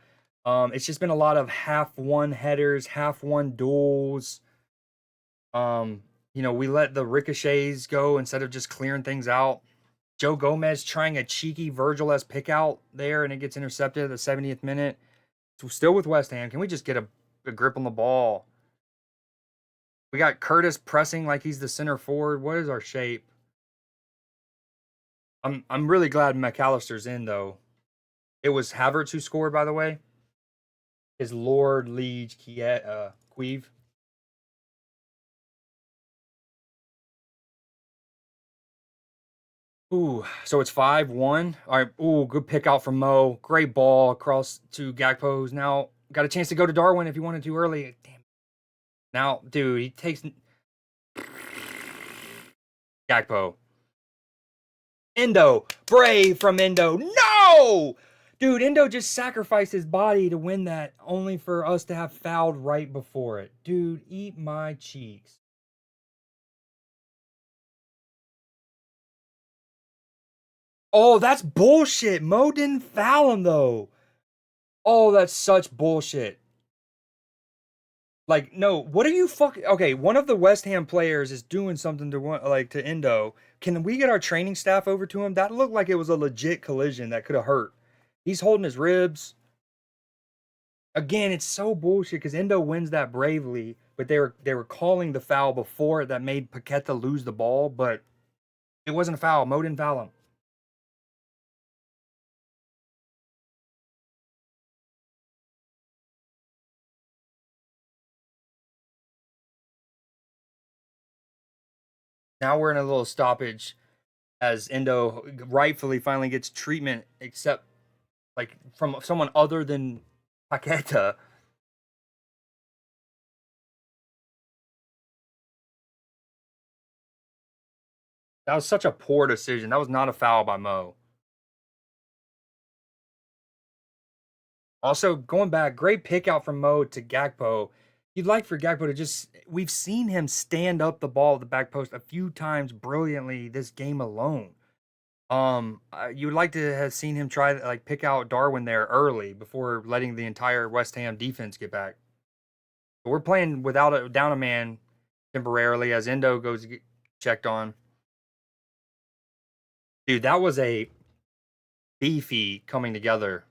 It's just been a lot of half one headers, half one duels. We let the ricochets go instead of just clearing things out. Joe Gomez trying a cheeky Virgil-esque pick out there, and it gets intercepted at the 70th minute. So still with West Ham, can we just get a grip on the ball? We got Curtis pressing like he's the center forward. What is our shape? I'm really glad McAllister's in though. It was Havertz who scored, by the way. His Lord Liege Queeve. Ooh, so it's 5-1. All right. Ooh, good pick out from Mo. Great ball across to Gakpo's. Now got a chance to go to Darwin if he wanted to early. Damn. Now, dude, he takes Gakpo. Endo. Brave from Endo. No! Dude, Endo just sacrificed his body to win that, only for us to have fouled right before it. Dude, eat my cheeks. Oh, that's bullshit. Mo didn't foul him though. Oh, that's such bullshit. Like, no, what are you fucking okay? One of the West Ham players is doing something to to Endo. Can we get our training staff over to him? That looked like it was a legit collision that could have hurt. He's holding his ribs. Again, it's so bullshit because Endo wins that bravely, but they were calling the foul before that made Paqueta lose the ball, but it wasn't a foul. Mo didn't foul him. Now we're in a little stoppage as Endo rightfully finally gets treatment, except like from someone other than Paqueta. That was such a poor decision. That was not a foul by Mo. Also, going back, great pick out from Mo to Gakpo. You'd like for Gakpo to just, we've seen him stand up the ball at the back post a few times brilliantly this game alone. You would like to have seen him try like pick out Darwin there early before letting the entire West Ham defense get back. But we're playing without a down a man temporarily as Endo goes to get checked on. Dude, that was a beefy coming together.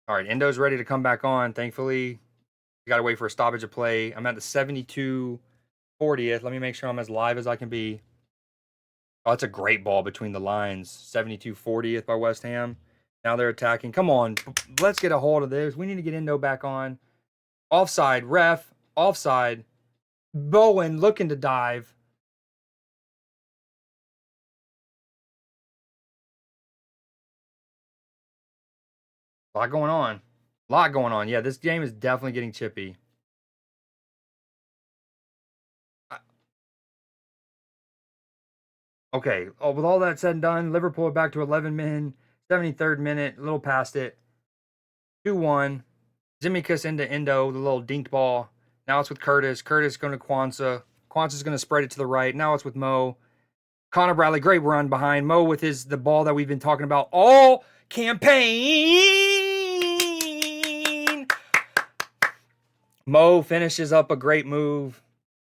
All right, Endo's ready to come back on. Thankfully, we got to wait for a stoppage of play. I'm at the 72 40th. Let me make sure I'm as live as I can be. Oh, that's a great ball between the lines. 72 40th by West Ham. Now they're attacking. Come on, let's get a hold of this. We need to get Endo back on. Offside, ref, offside. Bowen looking to dive. A lot going on. A lot going on. Yeah, this game is definitely getting chippy. Okay, with all that said and done, Liverpool are back to 11 men, 73rd minute, a little past it. 2-1. Zimikas into Endo, the little dinked ball. Now it's with Curtis. Curtis going to Kwanzaa. Kwanzaa's going to spread it to the right. Now it's with Mo. Connor Bradley, great run behind Mo with the ball that we've been talking about all campaign. Mo finishes up a great move.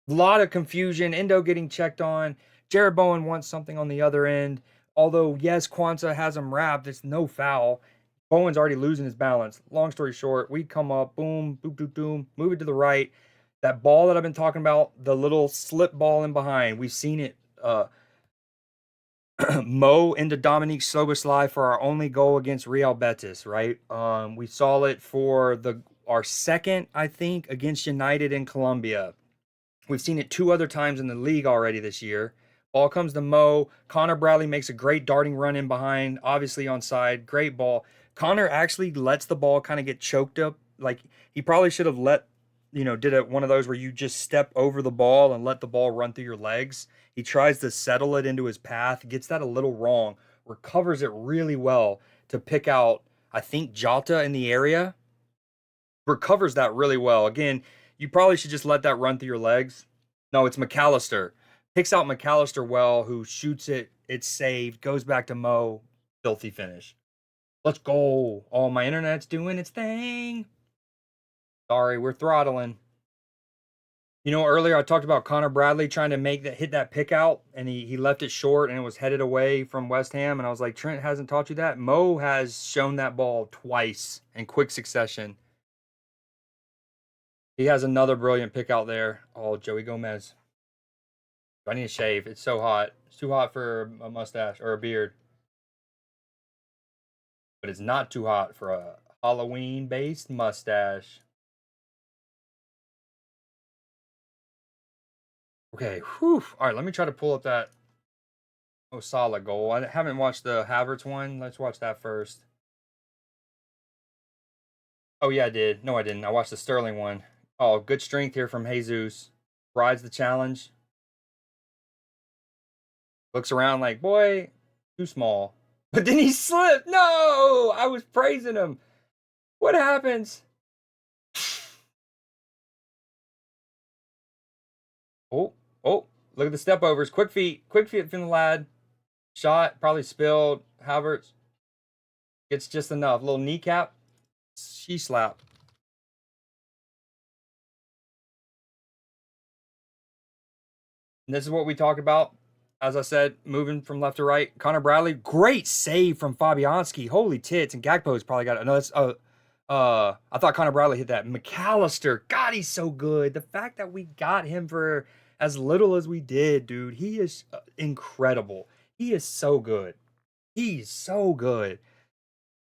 A lot of confusion. Endo getting checked on. Jared Bowen wants something on the other end. Although, yes, Kwanzaa has him wrapped. It's no foul. Bowen's already losing his balance. Long story short, we come up, boom, boom, boom, boom, move it to the right. That ball that I've been talking about, the little slip ball in behind, we've seen it. Mo into Dominique Soboslai for our only goal against Real Betis, right? We saw it for our second, I think, against United in Colombia. We've seen it 2 other times in the league already this year. Ball comes to Mo. Connor Bradley makes a great darting run in behind, obviously onside. Great ball. Connor actually lets the ball kind of get choked up. Like he probably should have did one of those where you just step over the ball and let the ball run through your legs. He tries to settle it into his path, gets that a little wrong, recovers it really well to pick out, I think, Jota in the area. Recovers that really well. Again, you probably should just let that run through your legs. No, it's McAllister. Picks out McAllister well, who shoots it. It's saved. Goes back to Mo. Filthy finish. Let's go. Oh, my internet's doing its thing. Sorry, we're throttling. Earlier I talked about Connor Bradley trying to hit that pick out, and he left it short and it was headed away from West Ham. And I was like, Trent hasn't taught you that. Mo has shown that ball twice in quick succession. He has another brilliant pick out there. Oh, Joey Gomez. I need to shave. It's so hot. It's too hot for a mustache or a beard. But it's not too hot for a Halloween based mustache. Okay, whew. All right, let me try to pull up that Osala goal. I haven't watched the Havertz one. Let's watch that first. Oh, yeah, I did. No, I didn't. I watched the Sterling one. Oh, good strength here from Jesus. Rides the challenge. Looks around like, boy, too small. But then he slipped. No, I was praising him. What happens? Oh, oh, look at the step overs. Quick feet from the lad. Shot, probably spilled. Havertz gets just enough. Little kneecap. She slap. And this is what we talk about. As I said, moving from left to right. Connor Bradley, great save from Fabianski. Holy tits. And Gakpo's probably got it. No, that's I thought Connor Bradley hit that. McAllister, God, he's so good. The fact that we got him for as little as we did, dude, he is incredible. He is so good. He's so good.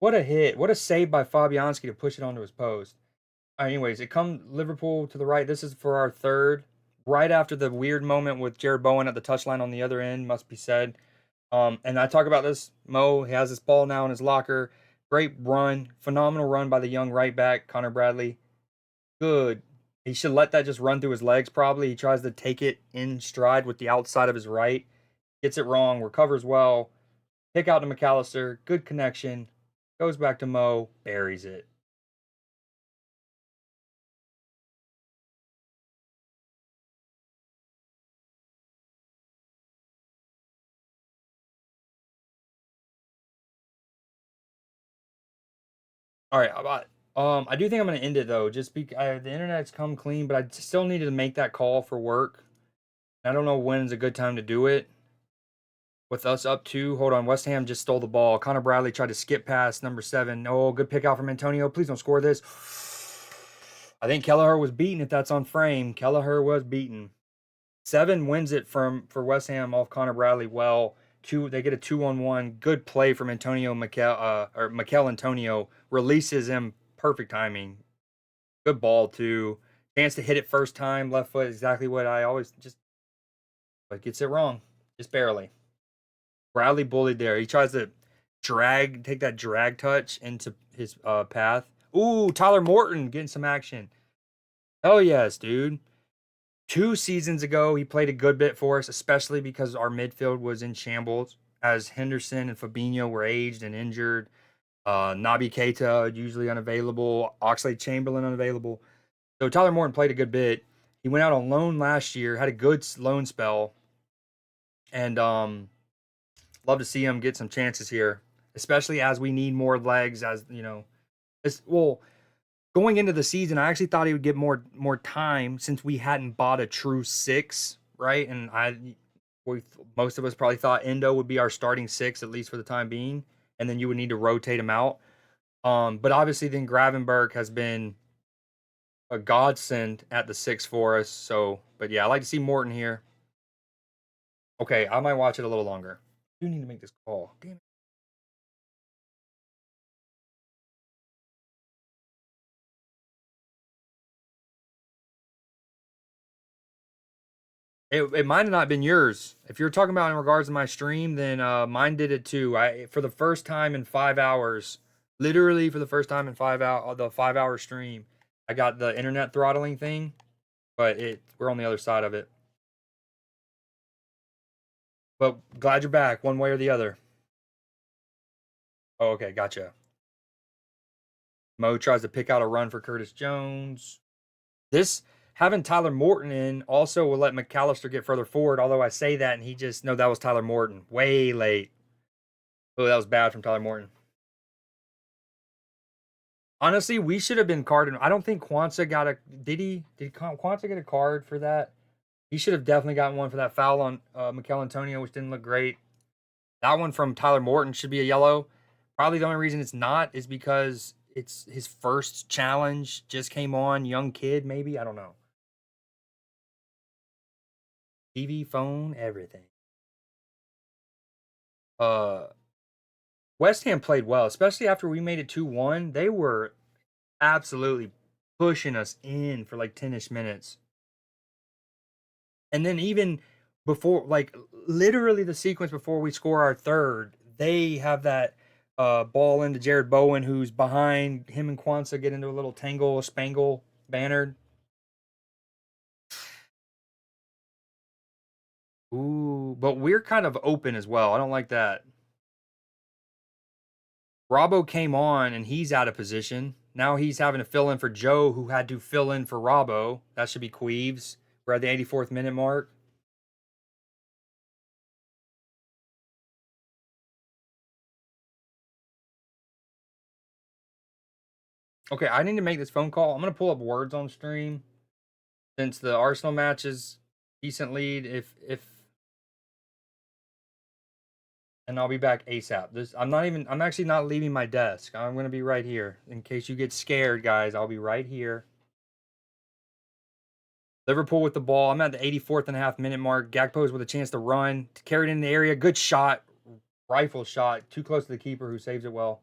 What a hit. What a save by Fabianski to push it onto his post. Anyways, it comes Liverpool to the right. This is for our third. Right after the weird moment with Jared Bowen at the touchline on the other end, must be said. And I talk about this. Mo, he has this ball now in his locker. Great run. Phenomenal run by the young right back, Connor Bradley. Good. He should let that just run through his legs, probably. He tries to take it in stride with the outside of his right. Gets it wrong. Recovers well. Pick out to McAllister. Good connection. Goes back to Mo. Buries it. All right, I do think I'm gonna end it though. Just because the internet's come clean, but I still need to make that call for work. I don't know when's a good time to do it. with us up 2. Hold on, West Ham just stole the ball. Connor Bradley tried to skip past number 7. Oh, good pick out from Antonio. Please don't score this. I think Kelleher was beaten if that's on frame. Kelleher was beaten. 7 wins it for West Ham off Connor Bradley. Well, they get a 2-on-1. Good play from Antonio Mikel Antonio releases him. Perfect timing. Good ball too. Chance to hit it first time, left foot. Exactly what I always but gets it wrong, just barely. Bradley bullied there. He tries to take that drag touch into his path. Ooh, Tyler Morton getting some action. Oh yes, dude. 2 seasons ago, he played a good bit for us, especially because our midfield was in shambles as Henderson and Fabinho were aged and injured. Naby Keita usually unavailable. Oxlade-Chamberlain unavailable. So Tyler Morton played a good bit. He went out on loan last year, had a good loan spell, and love to see him get some chances here, especially as we need more legs. As you know, going into the season, I actually thought he would get more time since we hadn't bought a true 6, right? And most of us probably thought Endo would be our starting 6 at least for the time being, and then you would need to rotate him out. But obviously, then Gravenberg has been a godsend at the 6 for us. So, but yeah, I like to see Morton here. Okay, I might watch it a little longer. I do need to make this call. Damn it. It might have not been yours. If you're talking about in regards to my stream, then mine did it too. I for the first time in 5 hours, literally for the first time in 5 hour the 5 hour stream, I got the internet throttling thing, but we're on the other side of it. But glad you're back, one way or the other. Oh, okay, gotcha. Mo tries to pick out a run for Curtis Jones. This having Tyler Morton in also will let McAllister get further forward. Although I say that and he just no, that was Tyler Morton. Way late. Oh, that was bad from Tyler Morton. Honestly, we should have been carded. I don't think Kwanzaa got a. Did Kwanzaa get a card for that? He should have definitely gotten one for that foul on Mikel Antonio, which didn't look great. That one from Tyler Morton should be a yellow. Probably the only reason it's not is because it's his first challenge. Just came on, young kid, maybe. I don't know. TV, phone, everything. Uh, West Ham played well, especially after we made it 2-1. They were absolutely pushing us in for like 10ish minutes. And then even before, like literally the sequence before we score our third, they have that ball into Jared Bowen, who's behind him and Kwanzaa get into a little tangle, spangle, bannered. Ooh, but we're kind of open as well. I don't like that. Robbo came on and he's out of position. Now he's having to fill in for Joe, who had to fill in for Robbo. That should be Queeves. We're at the 84th minute mark. Okay, I need to make this phone call. I'm gonna pull up words on stream since the Arsenal match is decent lead. If and I'll be back ASAP. I'm actually not leaving my desk. I'm gonna be right here. In case you get scared, guys, I'll be right here. Liverpool with the ball. I'm at the 84th and a half minute mark. Gakpo's with a chance to run, carried in the area. Good shot, rifle shot, too close to the keeper who saves it well.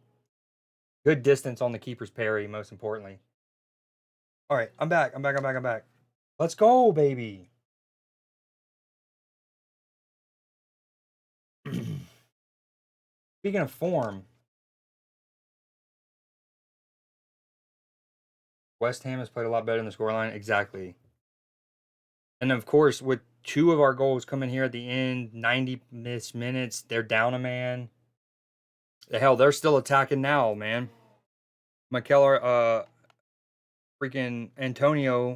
Good distance on the keeper's parry, most importantly. All right, I'm back. I'm back. Let's go, baby. Speaking of form, West Ham has played a lot better in the scoreline. Exactly. And of course, with 2 of our goals coming here at the end, 90 minutes, they're down a man. The hell, they're still attacking now, man. McKellar, freaking Antonio